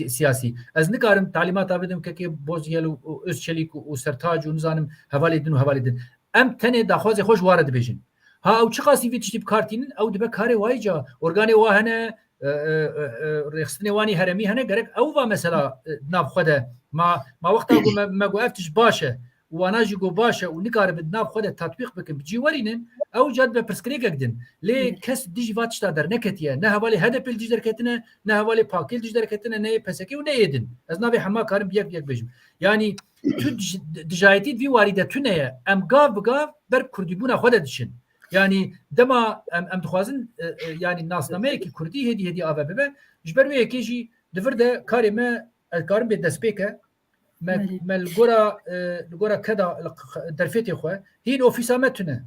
siyasî ez nikarim talimata bidim kekê Bozyel û Özçelik û Sertac û nizanim hevalê din û hevalê din em tenê daxwazê xwe ji ware dibêjin ha ew çi qasî vê tiştî bikartînin ew dibe karê wayî ca organê wa hene rêxistinê wanî heremî hene gerek ew va mesela nav xwe de ma wexta ku me got ev tiş baş e wana jî got baş e û nikaribin nav xwe de tatbîq bikin bi cî werînin ew cad be pirsgirêkek din lê kes dijî va tişta derneketiye ne hevalê HDP dijî derketine ne hevalê Pakêl dijî derketine ne PSK û ne yê din ez navê hema karim yek bêjim yani tu dijayetî vî warî de tu ne ye em gav bi gav ber kurdîbûna xwe de diçin yani dema em dixwazin yani nasnameyekî Kurdî hêdî ave bibe ji ber wê yekê jî divir de karê me ez karim bê destpêke me li gora keda derfetê xwe hîn ofîsa me tune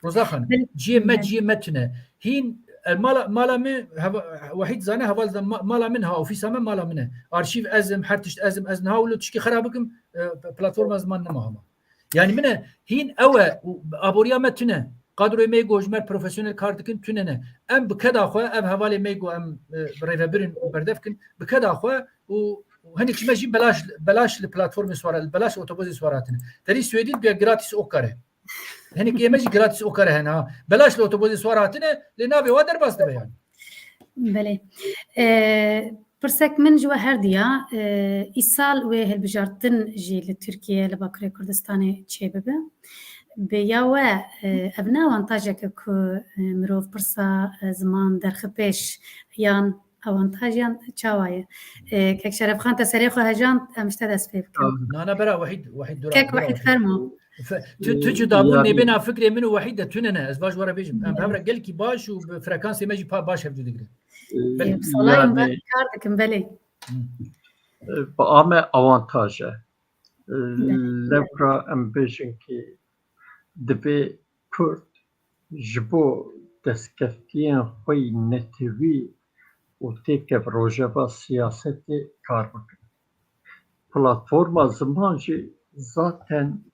Roza xanim ciyê me tune hîn mala me wahîd zane heval mala min ha ofîsa me mala min e arşîv ezim her tişt ezim ez niha wilo tişkî xerab bikim platforma ziman nema hema yani min e hîn ew e aboriya me tune kadroyê me gojmer profesyonel kar dikin tune ne em bi keda xwe ev hevalê me got em rêvebirin û berdef kin bi keda xwe û hinek ji me jî belaş li platformê swara belaş otobosê swaratine derî Swêdî bi gratis okare hinek ême jî gratis okare hene ha belaş li otobosê swaratine lê navê wa derbas dibe yani belê pirsek min ji we her diya îsal wê hilbijartin jî li Tirkiye li Bakurê Kurdistanê çê bibe bi ya we ev ne avantajeke ku mirov pirsa ziman derxipêş yan avantajan çawa ye kek Şerefxan te serê xwe hejand em ji te dest pê bikin nana bera wahîd kek wehîd fermo tu ci dabûn nêbêna fikrê min û wehîd de tune ne ez baş were bêjim em hevre gelkî baş û bi frekansê me jî baş hevdû digrin salayên ve kar dikin belê bi ame avantaj e levra em bêjin ki divê Kurd ji bo destkeftiyên xwe netewî û têkev rojeva siyasetê kar bikin platforma ziman jî zaten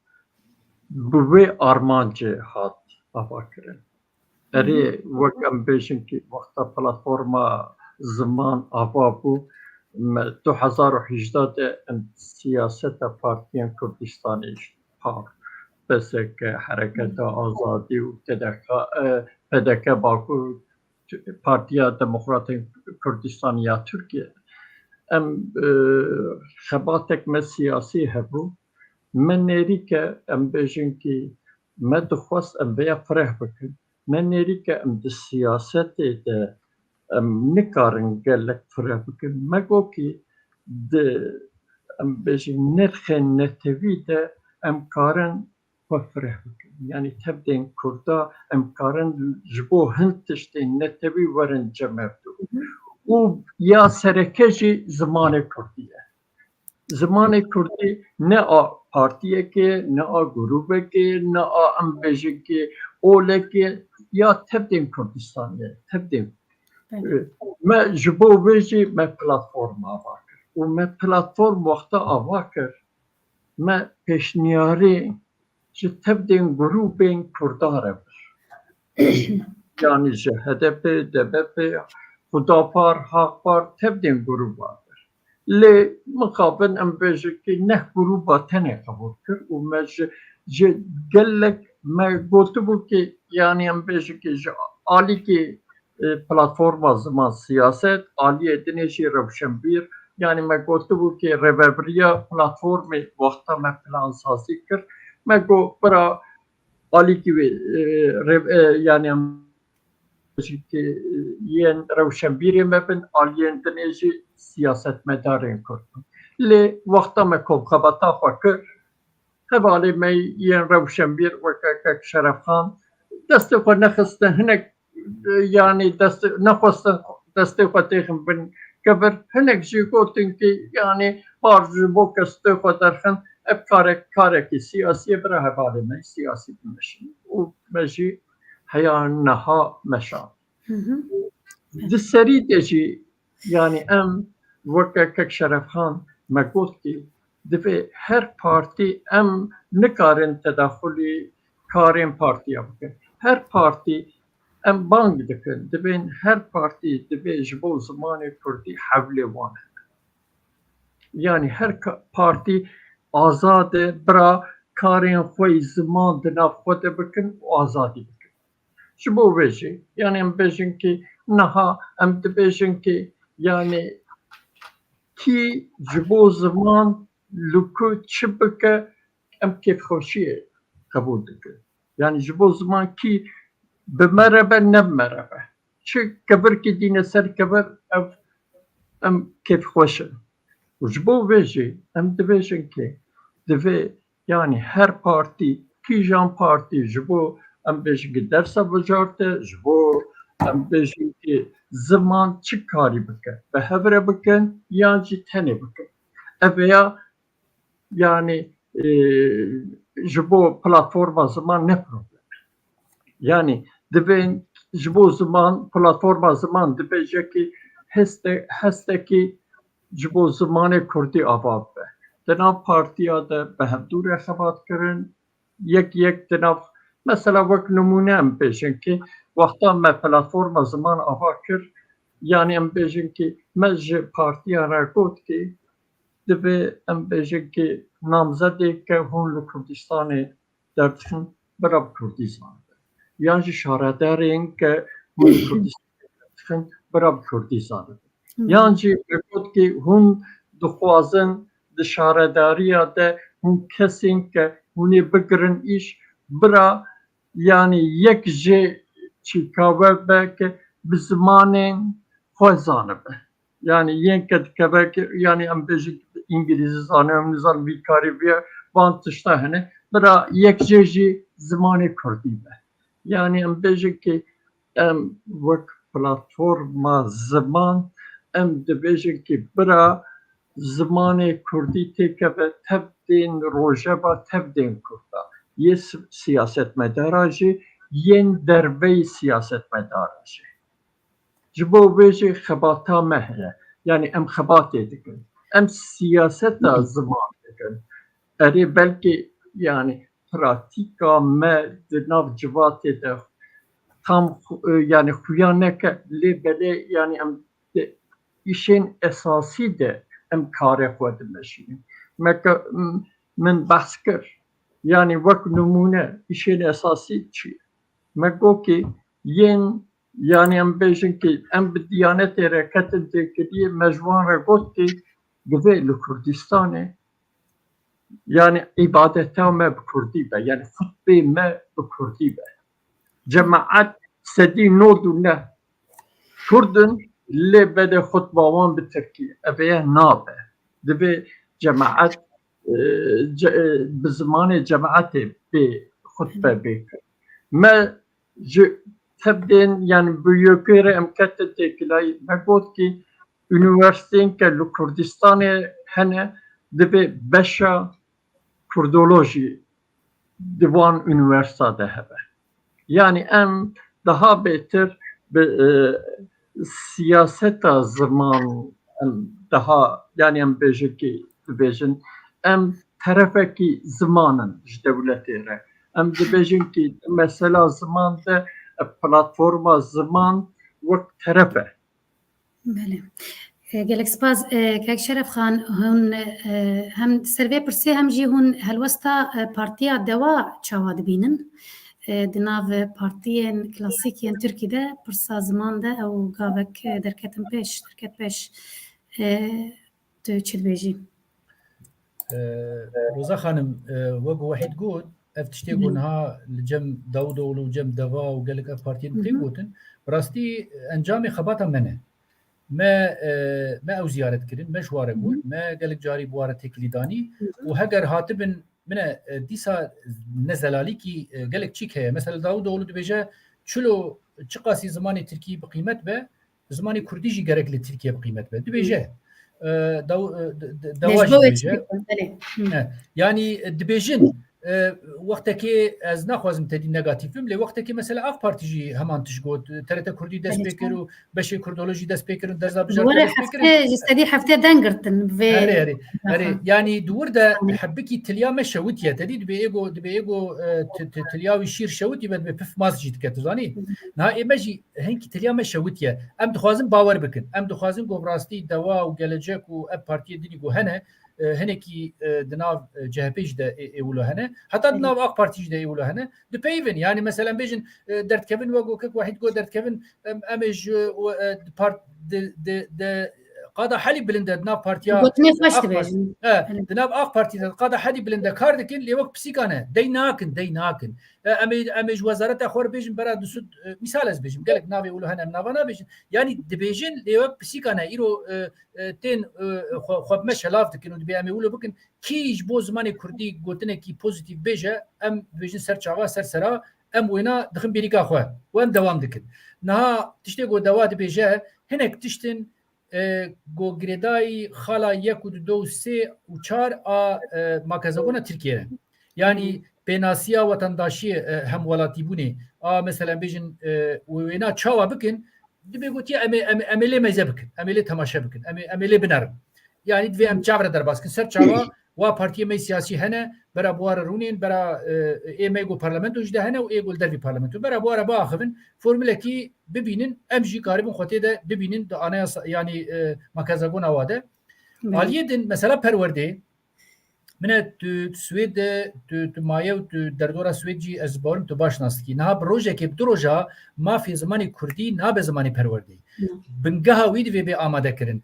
bi wê armancê hat avakirin erê wek em bêjin ki wexta platforma ziman ava bû 2018 de em siyaseta partiyên Kurdistanê hat PSK Hereketa Azadî û PDK Bakur Partiya Demokratên Kurdistanê ya Tirkiye em xebatek me siyasî hebû me nêrîke em bêjin ki me dixwast em vêya fireh bikin me nêrîke em di siyasetê de em nikarin gelek fireh bikin me got ki di em bêjin nirxên netewî de em karin xwe fireh bikin yani tevdên Kurda em karin ji bo hin tiştên netewî werin cemevdû û ya sereke jî zimanê Kurdî ye zimanê Kurdî ne a partiyekê ne a grûpekê ne a em bêjin ki olekê ya tevdên Kurdistanê tevdên me ji bo wê jî me platforma ava kir û me platform wexta ava kir me pêşniyarî ji tevdên grûpên Kurdan re bir yani ji HDP, DBP, Hudapar, Hakpar tevdên grûpa bir lê mixabin em bêjin ki neh grûpa tenê qebûl kir û me ji gelek me gotibû ki yani em bêjin ki ji alîkê platforma ziman siyaset aliyê dinê jî rewşenbîr yani me gotibû ki rêveberiya platformê wexta me plansazî kir ما جو برا عليكي يعني ين روشنبيري مبن عليين دنيجي سياسة مدارين كردن لي وقتا ما كوب خبطا خوكر هبالي ما ين روشنبير وكاك شرف خان دست خو نخستن هناك يعني دست نخستن دست خو تيخن بن كبر هناك جيكوتن كي يعني بارج بوك استخو درخن كارك سياسي برا هبالي ما سياسي بمشي ومجي هيا نها مشان دسري دجي يعني وكاك شرف خان ما قلتي دفي هر بارتي نكارن تداخلي كارين بارتي أبكن هر بارتي بانك دكن دبين هر بارتي دبي جبو زمان كردي حولي وان يعني هر بارتي آزاد برا كارين خوي زمان دناف خود بكن وآزادي بكن جبو بيجي يعني بيجن كي نها دبيجن كي يعني كي جبو زمان لوكو تشبكة كيف خوشية قبول دكن يعني جبو زمان كي بمربة نبمربة شو كبر كي دينا سر كبر كيف خوشة وجبو بيجي دبيجن كي دبي يعني هر بارتي كي جان بارتي جبو بيجن درسة بجارته جبو بيجن كي زمان چه کاری بکن به هفره بکن یا جی تنه بکن اویا yani جبو پلاتفورما زمان نه پروبلم yani دبین جبو زمان پلاتفورما زمان دبی جکی هسته کی جبو زمان کردی آباد به دناف پارتیا ده به هم دور خبات کرن یک دناف مثلا وقت نمونه هم بیشن که وقتا ما پلاتفورما زمان آباد کرد yani هم بیشن که مج پارتیا را گفت که دبی هم بیشن که نامزده که هون لکردستان دردخن براب کردستان yani şaradarın ki هون کردستان براب کردستان yani گفت که هون دخوازن د شارداریه ده هون کسین که هونی بگرن ایش برا yani یک جه چیکاوه به که بزمانین خوزانه به yani yenket kebek yani em bejik İngilizce zanım nizam vikari bir vantışta hani bira yek jeji zamanı kurdibe yani em bejik ki vak platforma zaman em de bejik ki bira zamanı kurdi tekebe tebdin rojaba tebdin kurda yes siyaset medarajı yen derbe siyaset medarajı جبو بيجي خباتا مهلة يعني ام خباتي دكن ام سياسة زمان دكن اري بلكي يعني براتيكا ما دناف جواتي ده tam yani xuyaneke li bele yani em işin esası de em kare xwe dimeşînin min behs kir yani wek numune işin esası çi me got ki yên yani em bêjin ki em bi Diyanetê re ketin têkiliyê mejwan re got ki divê li Kurdistanê yani ibadeta me bi Kurdî be yani xutbê me bi Kurdî be cemaat sedî nod û ne Kurdin lê bede xutbawan bi Tirkî evê nabe divê cemaat bi zimanê cemaatê bê xutbe bêkir me ji tebdên yani büyükleri em ketin têkiliyê me got ki üniversiteyên ke li Kurdistanê hene divê beşa Kurdolojî di wan üniversite de hebe yani em daha bêtir bi siyaseta zaman daha yani em bêjin ki dibêjin em terefekî zamanin ji dewletê re em dibêjin ki mesela zaman de platforma zaman wek teref e بله gelek spas kek şeref xan hûn hem servê pirsê hem jî hûn helwesta partiya dewa çawa dibînin di nav partiyên klasîk yên Tirkî de pirsa ziman de ew gavek derket pêş tu çi dibêjî Roza Hanım وەک وحید گوت افتشتي قلناها لجم داود ولجم دوا وقال لك بارتيين تيقوتن براستي انجام خباطه منه ما او زياره كرين مش وارقول ما قال لك جاري بواره تكليداني وهجر هاتبن من ديسا نزل عليكي قال لك تشيك هي مثلا داود ولد بيجا شلو تشقاسي زماني تركي بقيمه به زماني كرديجي قالك لتركيا بقيمه به دبيجا دواجي بيجا يعني دبيجن وقتك از نخوازم تدی نگاتیفم لی وقتك مثلا اق پارتیجی همان تشگوت ترتا کردی دست بکر و بشه کردولوژی دست بکر و درزا بجار دست بکر جستدی هفته دنگرتن اري يعني دور ده حبكي تليا ما شوتيا تدي دبيغو تلياوي شير شوتي بد بف ماس جيت كتزاني نا ايماجي هنكي تليا ما شوتيا ام دخوازم باور بكن ام دخوازم گوبراستي دوا و گلجك و اب بارتي دني گو هنا هنكي دناف جهبيج ده اولو هنا حتى دناف اق بارتيج ده اولو هنا دبيفن يعني مثلا بيجن درت كيفن وگو كك واحد جو درت كيفن امج بارت د قادا حالي بلندا دناف بارتيا قلتني فاشت بيجن دناف اق بارتي قادا حالي بلندا كاردكن لي وقت بسيكانه ديناكن امج وزاره اخور بيجن برا دسود مثال از بيجن قالك نافي اولو هنا نافنا بيجن يعني دبيجن لي وقت بسيكانه ايرو تين خب مشلاف دكن ودبي امي اولو بكن كيج بو زماني كردي قلتنا كي بوزيتيف بيجا ام بيجن سرچاوا سرسرا ام وينا دخن بيريكا خو وام دوام دكن نها تشتي گو دواد بيجا هناك تشتن گو گریدای خالا 1 و 2 و 3 و 4 مرکزگونه ترکیه yani penasiya vatandaşı hem walati bune mesela bejin wena çawa bikin dibe goti emele meze bikin emele tamaşa bikin emele binarım yani dve em çavra derbaskin ser çawa wa partiye me siyasi hene bera buara runin bera emego parlamento jde hene و egol dervi parlamento bera buara baxın formüle ki bibinin emji garibin xote de bibinin de anayasa yani makazagona wade aliyedin mesela perverde من سويد مايو دردورا سويدجي ازبون تو باش ناستكي نها بروجه كي بدروجا ما في زماني كردي نا بزماني پروردي بنگها ويد في بي آماده كرن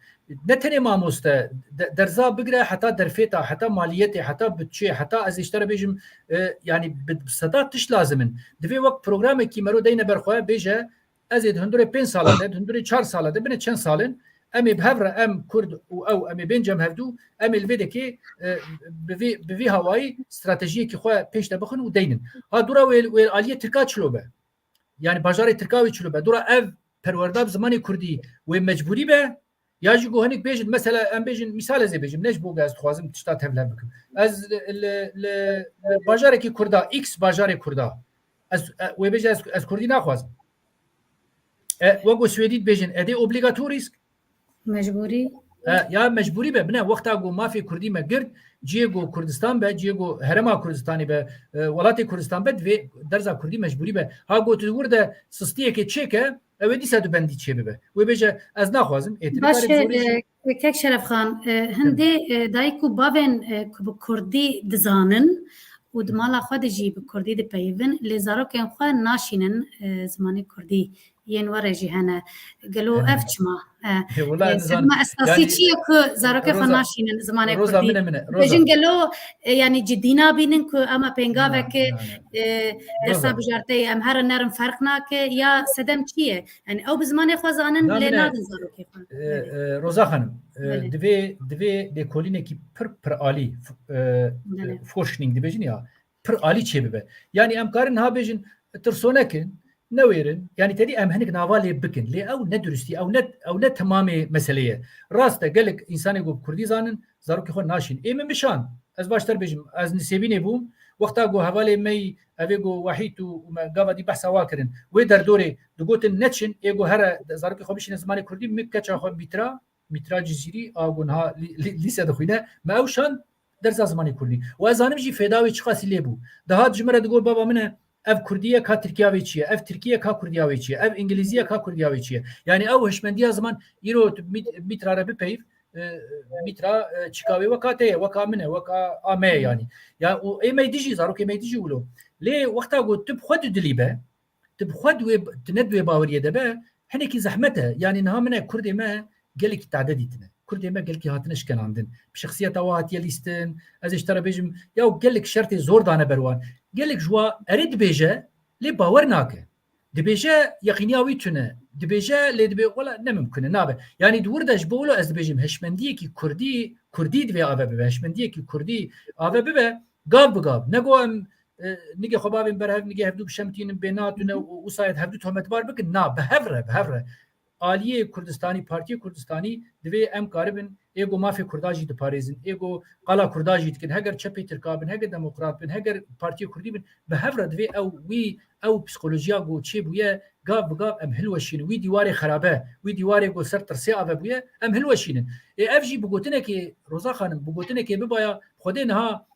نتني ما موستا درزا بقرا حتى درفيتا حتى ماليتي حتى بتشي حتى از اشترى بيجم يعني بصدات تش لازمن دفي وقت بروجرام كي مرو دينا برخوا بيجا ازيد 105 ساله 104 ساله ده بن چند سالن امي بهفره ام كرد او امي بنجم هفدو امي الفيدكي بفي هواي استراتيجيه كي خو بيش تبخن ودينن ها دورا ويل اليه تركا چلوبه يعني بازار تركاوي چلوبه دورا اف پرورداب زماني كردي ومجبوري به ياجي جو هنيك بيجن مثلا ام بيجن مثال زي بيجن نش بو غاز خوازم تشتا تبلا بكم از بازار كي كردا اكس بازار كردا از وبيج از كردي ناخوازم وگو سويديت بيجن ادي اوبليغاتوريسك مجبوری یا مجبوری به بنا وقتا گو مافی کردی ما گرد جیگو کردستان به جیگو هرما کردستانی به ولات کردستان به درزا کردی مجبوری به ها گو تو ورده سستیه که چیکه او دی سادو بندی چه به و بهجه از نخوازم باشه کک شرف خان هندی دایکو باون کردی دزانن و دمالا خود جی به کردی د پیون لزارو که خو ناشینن زمانی کردی ين ورجي هنا قالوا افتشما ما اساسي شيء كو زاروكي خناشين زمان كردي بجن قالوا يعني جدينا بينك اما بينغافك درسا بجارتي ام هر نرم فرقنا يا سدم شيء يعني او بزمان خوازانن لنا زاروكي روزا خانم دبي دي كولينه كي پر عالي فورشنينغ دي بجن يا پر عالي چه به يعني ام كارن ها بجن ترسونكن نويرن يعني تدي ام هنك نافالي بكن لي او ندرستي او نت تمامي مسألة راسته قالك انسان يقول كردي زانن زاروكي خو ناشين اي من بشان از باشتر بيجم از نسيبيني بوم وقتا جو حوالي مي افيغو وحيد وما قابا دي بحث واكرن ويدر دوري دغوت نتشن ايغو هر زاروكي خو بشين زمان كردي مكچا خو مترا جزيري اغونها لسه دخينا ما اوشان درس زمان كردي وازانم جي فداوي چخاسي ليبو ده جمره دغو بابا منه اف كرديه كا تركياوي چيه اف تركيه كا كردياوي چيه اف انجليزيه كا كردياوي چيه يعني او هشمنديه زمان يرو متر عربي بيف متر چيكاوي وكاته وكامنه وكا امه يعني يا اي ما يديجي زارو كي ما يديجي ولو ليه وقتها قلت تبخد دليبه تبخد تندوي باوريه دبه هنيك زحمته يعني نها من كردي ما قالك تعدديتنا كردي ما قال كي هاتنش كان عندن بشخصيه توات يليستن از اشترى بيجم يا قال لك شرطي زور دانا بروان قال لك جوا اريد بيجا لي باورناك دبيجا يقينياوي تونه دبيجا لي دبي ولا نممكن نابه يعني دورداش بولو از بيجم هشمندي كي كردي دبي ابا هشمندي كي كردي ابا قاب نقوم نيجي خبابين برهف نيجي هبدو بشمتين بيناتنا وصايد هبدو تهمت بار بكن نا بهفره آلیه کردستانی پارتی کردستانی دوی ام کاربن ایگو مافی کرداجی دپاریزن ایگو قلا کرداجی دکن هگر چپی ترکابن هگر دموکرات بن هگر پارتی کردی بن بهفره دوی او پسیکولوژیا گو چی بویه گاب ام هلوشین وی دیواری خرابه وی دیواری گو سر ترسی آبه بویه ام هلوشینن افجی بگوتنه که روزا خانم بگوتنه که ببایا خودی نها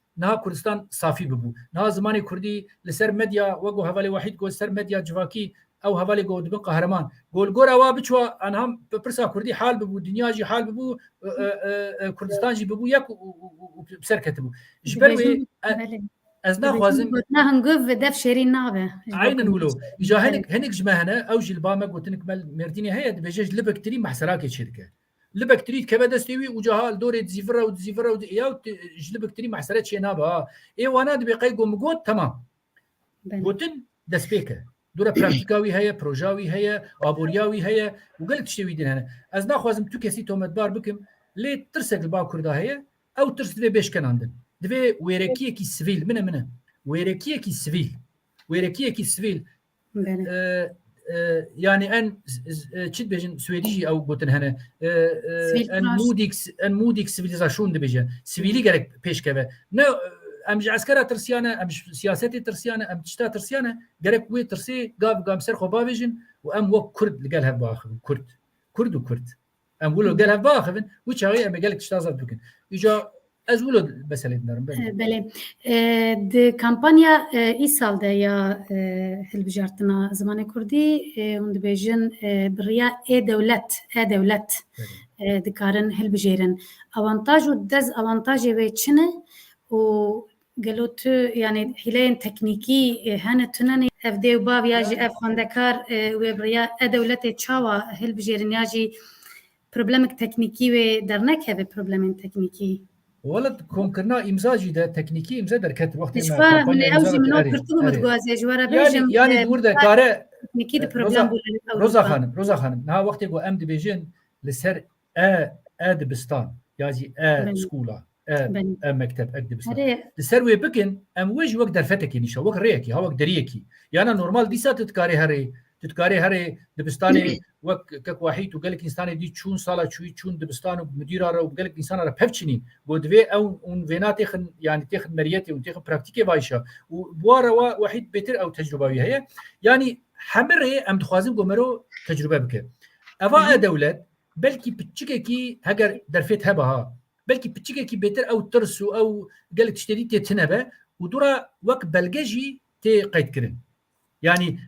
کردستان صافی ببو نها زمانی کردی لسر مدیا وگو حوالی واحد گو سر مدیا جواکی او هوالی گو دبن قهرمان گول گور اوا بچوا انهم بپرسا کردی حال ببو دنیا جی حال ببو کردستان جی ببو یک بسر كتبو جبروي از ناخوازم قلنا هنقف دف شيرين نابه عينا نقولوا اجا هنك جماهنا او جلبامه قلت لك مرديني هي بجاج لبكتري محسراك شركه لبكتري كبد استوي وجهال دوري تزيفرا يا جلبكتري محسرات شي نابه اي وانا دبي قيقو مقود تمام قلت دسبيكه دورة براكتيكاوي هي بروجاوي هي ابورياوي هي وقالك تشتوي دين هنا از ناخوازم تو كسي تومت بار بكم لي ترسك البا كردا هي او ترس دبي بيش كان عندن دبي ويركيه كي سيفيل من ويركيه كي سيفيل يعني ان تشد بيجن سويديجي او قلتن هنا ان موديك سيفيليزاسيون دبيجن سيفيلي قالك بيش كذا ام عسكرة ترسيانة ام سياساتي ترسيانة ام تشتا ترسيانة قالك وي ترسي قام سرخو بافيجن وام وك كرد قالها باخذ كرد ام قولوا قالها باخذ وشاغي ام قالك تشتا زاد بكن يجا ازولو بسالت نرم بله د كامبانيا ايسال ده يا هلبجارتنا زمان كردي وند بيجن بريا دولت دكارن هلبجيرن اوانتاج ودز اوانتاج ويتشنه و قالوت يعني هلين تكنيكي هانتنني اف دي وباب ياجي اف خندكار وبريا دولتي تشاوا هل بجيرن ياجي بروبلمك تكنيكي ودرنك هذا بروبلم تكنيكي ولد كونكرنا امزاجي ده تكنيكي امزا دركت وقت ما من اوجي من كرتو متغازي جوارا بيجم يعني دور ده كاره تكنيكي ده بروبلم روزا خانم ها وقت جو ام دي بيجن لسر دبستان ياجي سكولا مكتب اكدبستان السروي بكن ام وجه وقت درفتك نيشا وقت ريكي ها وقت دريكي يعني نورمال دي سات تتكاري هري دبستاني وقت كك واحد وقال لك انسان دي تشون صاله تشون دبستان ومدير را وقال لك انسان را بفشني بودفي او اون فينات يعني تاخذ مريتي وتاخذ براكتيكي بايشه وبوارا واحد بيتر او تجربه هي يعني حمري ام تخوازم قمرو تجربه بك افا دولت بلكي بتشكي هاجر درفت هبها بلكي بتشكي بيتر او ترسو او قال لك تشتري تنبه ودورا وقت بلجي تي قيد كرن يعني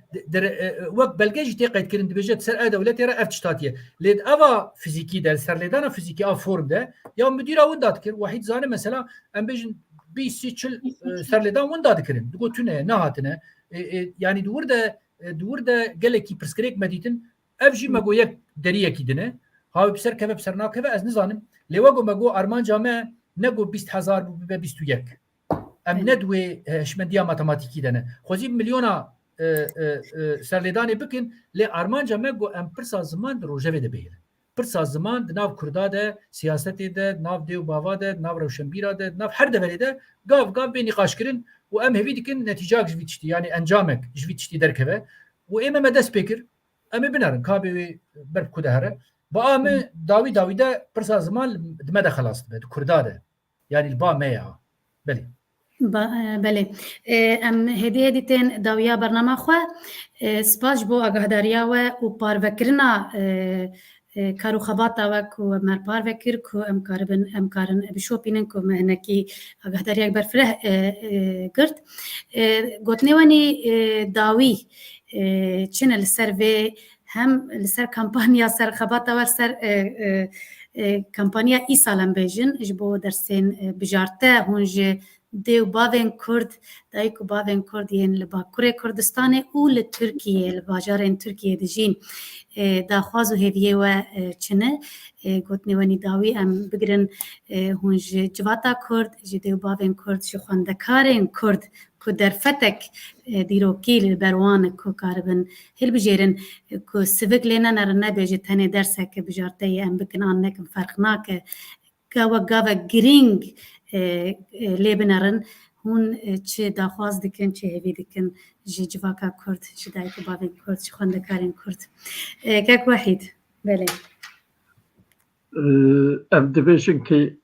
وقت بلجي تي قيد كرن دبجت سر دولتي را افتشتاتيه ليد افا فيزيكي ده سر ليدانا فيزيكي ا فورم ده يا مدير او داتكر واحد زانه مثلا ام بيجن بي سيتشل سر ليدان وين داتكرن دغو تونه نهاتنا يعني دور ده قال لك برسكريك مديتن افجي ماغو يك دريكي دنه هاو بسر كبه بسرنا كبه از نظانم لواگو مگو ارمان جامعه نگو 20000 به 21 ام ندوی شمندیا ماتماتیکی دنه خوزی میلیونا سرلیدانی بکن لی ارمان جامعه گو ام پرسا زمان روجه ده بهیر پرسا زمان ناو کردا ده سیاست ده ناو دیو باوا ده ناو روشنبیرا ده ناو هر ده ده گاف به نقاش کرن و ام هوی دکن نتیجه جویتشتی یعنی انجامک جویتشتی درکبه و ام مدس بکر ام بنارن کابه برب کده هره با ام داوی ده پرسا زمان دمده خلاص به کردا ده يعني البا ميا بلي بله ام هدیه تن داویا برنامه خو سپاس بو آگاهداریا و پاروکرنا کارو خباتا و کو مر پاروکر کو امکارن بشوپینن کو مهنکی آگاهداریا برفره گرد گوتنیوانی داوی چنل سروی هم لسر کمپانیا سر خباتا و سر کمپانیا ای سالم بیجن جبو درسین بجارته هونج دیو باوین کرد دایکو باوین کرد یین لباکوره کردستان و لترکیه لباجارین ترکیه دجین داخواز و هیویه و چنه گوتنی ونی داوی ام بگرن هونج جواتا کرد دیو باوین کرد شخواندکارین کرد که در فتک دیروکی لبروان که کاربن هل بجیرن که سوک لینا نرنه بیجه تنه درسه که بجارته ام بکنان نکم فرق که گاوه گرینگ لیبنرن هون چه داخواز دکن چه هیوی دکن جی جواکا کرد جی دایک باوین کرد جی خواندکارین کرد کاک وحید بله ام دبیشن که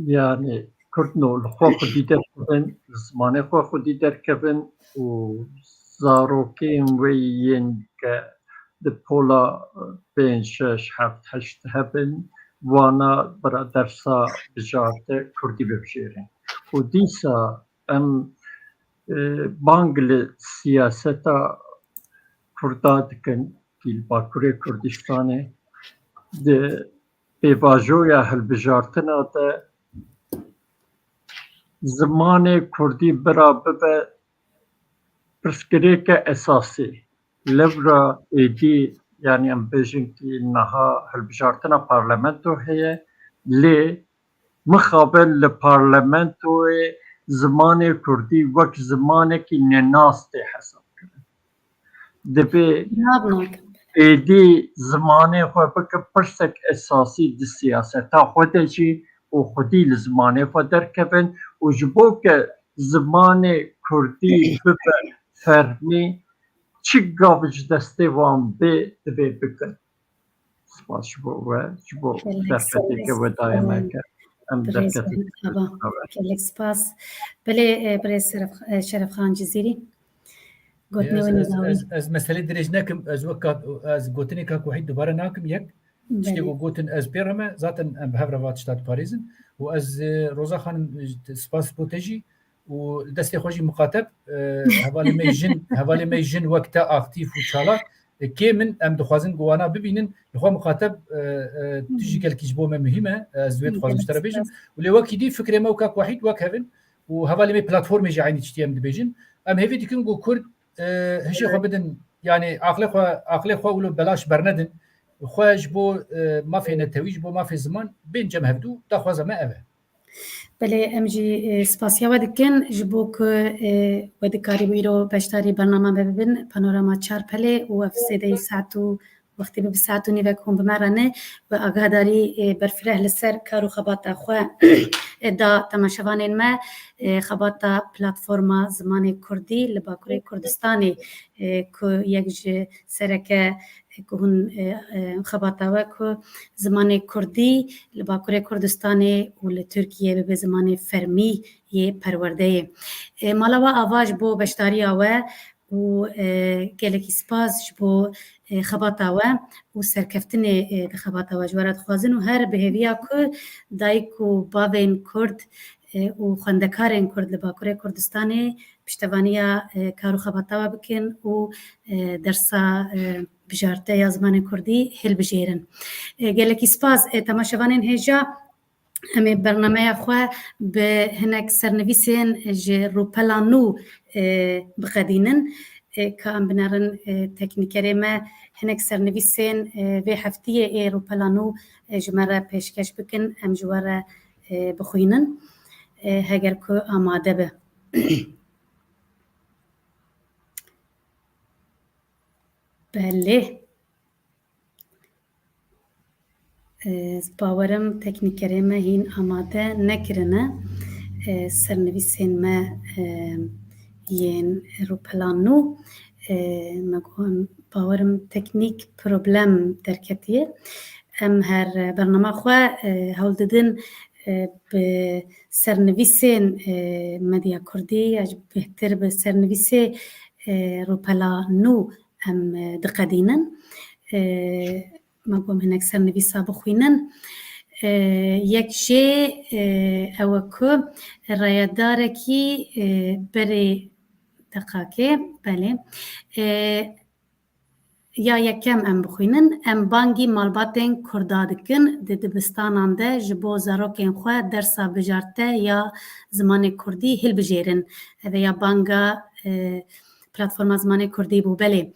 یعنی کردنو لخوا خودی در کبن زمانه خوا خودی در کبن و زاروکین ویین که ده پولا 5 6 7 8 هبن وانا برا درسا بجارته کردی ببجیرن و دیسا ام بانگل سیاستا کردا دکن که باکوری کردستانه ده بیواجویا هلبجارتنا ده زمان کردی برا ببه پرسکریک اساسی لورا ایدی یعنی ام بیجن که نها هلبجارتنا پارلمنتو هیه لی مخابل لپارلمنتو زمان کردی وقت زمانه که نناسته حساب کرد دبی ایدی زمانه خو بک پرسک اساسی دی سیاستا خود چی و خودی لزمانه خو درکبن و جبو که زمان کردی ببه فرمی چی گاوش دسته وان بی دبی بکن سپاس جبو درکتی که ودایمه که ام درکتی کلک سپاس بله شرف خان جزیری از مسئله درج نکم از گوتنی که وحید دوباره نکم یک شتی گوتن از بیرمه ذاتن به هفروات شتات پاریزن و از روزا خانم سپاس بوتجی و دستی خوشی مخاطب حوالی می جن وقتا اکتیف و چالا که من ام دخوازن گوانا ببینن لخوا مخاطب تجي كالكيش بوما مهمه زويت خواز مشترى بيجن ولي وقت دي فكره موكاك واحد وكافن وهذا مي بلاتفورم يجي عيني تشتي ام بيجن ام هيفي ديكن جو كرد هشي خو بدن يعني عقلي خو ولو بلاش برندن خواج بو ما في نتويج بو ما في زمان بين جم هبدو تاخذ ما ابه بله امجی سپاسیا ودکن جبوک ودکاری بیرو بشتاری برنامه ببین پانوراما چارپله و افسده ساعتو وقتی به ساعتو نیوه کن بمرانه و آگاهداری برفره لسر کارو خباتا خواه دا تماشوانین ما خباتا پلاتفورما زمان کردی لباکوری کردستانی که یک سرکه که هون خباتاوه که زمان کردی لباکوری کردستانی و لترکیه به زمان فرمی یه پرورده مالاوا آواج بو بشتاری آوه و گلکی سپاس بو خباتاوه و سرکفتن خباتاوه جوارد خوازن و هر بهویا که دایک و باوین کرد و خواندکارین کرد لباکوری کردستانی پشتوانیا کارو خباتاوه بکن و درسا بجارته یا زمان کردی هل بجیرن گلکی سپاس تماشوانین هجا همه برنامه خواه به هنک سرنویسین روپلانو بقدینن که ام بنارن تکنیکری ما هنک سرنویسین به هفتیه روپلانو جمره پیشکش بکن ام جواره بخوینن هگر که آماده به بله باورم تکنیکری ما هین آماده نکرنه سرنویسین ما ین روپلانو مگوهم باورم تکنیک پروبلم درکتیه ام هر برنامه خواه هول دادن به سرنویسین مدیا کردی یا بهتر به سرنویسی روپلانو ام دقدینن مگوهم هنک سرنویسا بخوینن یک جه اوکو رایداره کی بری دقاقه بله ya yekem em bixwînin em bangî malbatên Kurda dikin di dibistanan de ji bo zarokên xwe dersa bijarte ya zimanê Kurdî hilbijêrin. Ev ya banga platforma zimanê Kurdî bû. Belê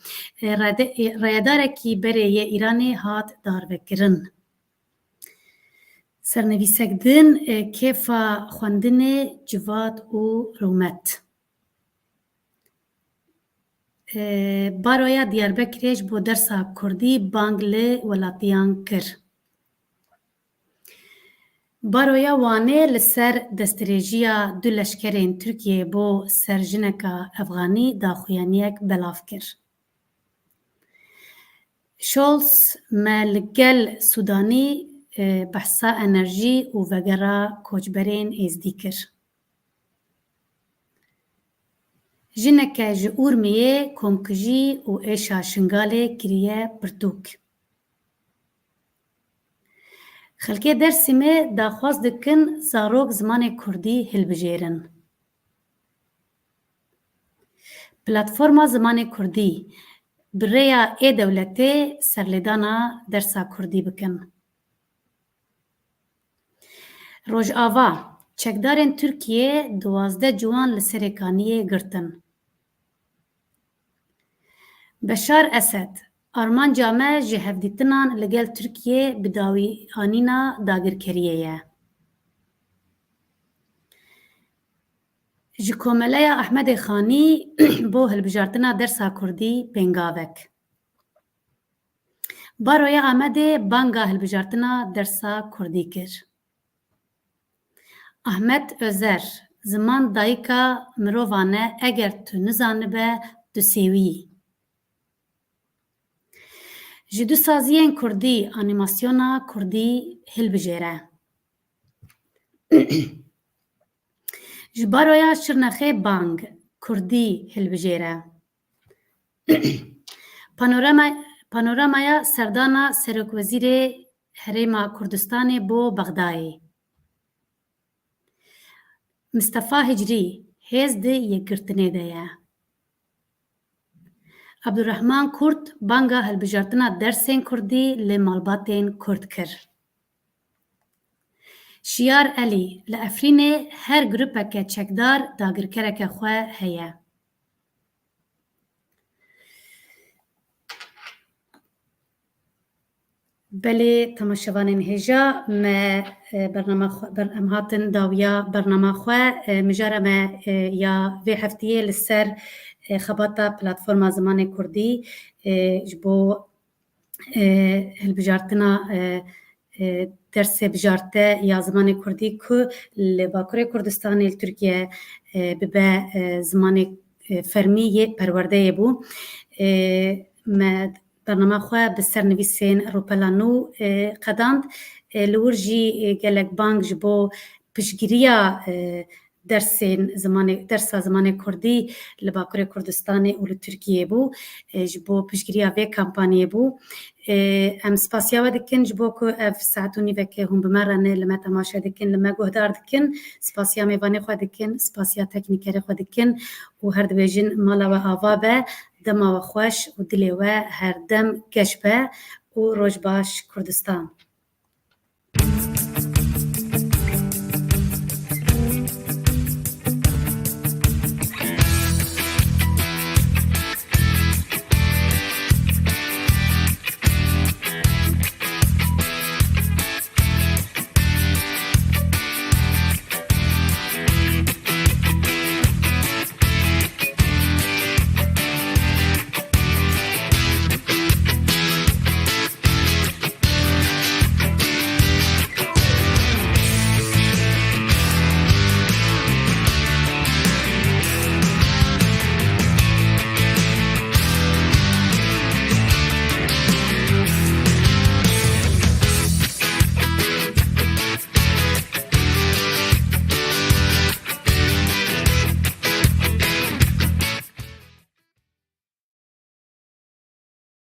rayedarekî berê yê Îranê hat darvekirin. Sernivîsek din kêfa xwendinê civat û rûmet. Baroya Diyarbekirê ji bo dersa Kurdî bang li welatiyan kir. Baroya Wanê li ser destdirêjiya du leşkerên Tirkiyeyê bo serjineka Efxanî daxuyaniyek belav kir. Scholz me li gel Sudanî behsa enerjî û vegera koçberên êzdî kir. Jineke ji Urmiyê komkujî û êşa Şingalê kiriye pirtûk. Xelkê Dêrsimê daxwaz dikin zarok zimanê Kurdî hilbijêrin. Platforma zimanê Kurdî bi rêya Êdewletê serlêdana dersa Kurdî bikin. Rojava çekdarên Tirkiyê 12 ciwan li serê kaniyê girtin. Beşar Esed armanca me ji hevdîtinan li gel Tirkiyê bi dawîanîna dagirkeriyê ye. Ji Komeleya Ehmedê Xanî bo hilbijartina dersa Kurdî pêngavek. Baroya Amedê banga hilbijartina dersa Kurdî kir. Ahmed Özer ziman dayîka mirovan e eger tu nizanibe tu sêwî. Ji du saziyên Kurdî anîmasyona Kurdî hilbijêre. Ji baroya Şirnexê bang Kurdî hilbijêre. Panoramaya serdana Serokwezîrê Herêma Kurdistanê bo Bexdayê. Mistefa Hicrî hêz di yekgirtinê de ye. Abdurrahman Kurd banga hilbijartina dersên Kurdî li malbatên Kurd kir. Şiyar Elî li Efrînê her grupeke çekdar dagirkereke xwe heye. Belê temaşevanên hêja me em hatin dawiya bernama xwe mijara me ya vê heftiyê li ser xebata platforma zimanê Kurdî ji bo hilbijartina dersê bijarte ya zimanê Kurdî ku li Bakurê Kurdistanê li Tirkiye bibe zimanê fermî yê perwerdeyê bû. Me bernama xwe bi sernivîsên rûpela nû qedand. Li wir jî gelek bang ji bo piştgiriya dersa zimanê Kurdî li Bakurê Kurdistanê û li Tirkiyeyê bû ji bo piştgiriya vê kampanyê bû. Em spasiya we dikin ji bo ku ev saet û nîvekê hûn bi me re li me temaşe dikin, li me guhdar dikin. Spasiya mêvanê xwe dikin, spasiya teknîkerê xwe dikin û her dibêjin mala we ava be, dema we xweş û dilê we her dem geş be û roj baş Kurdistan.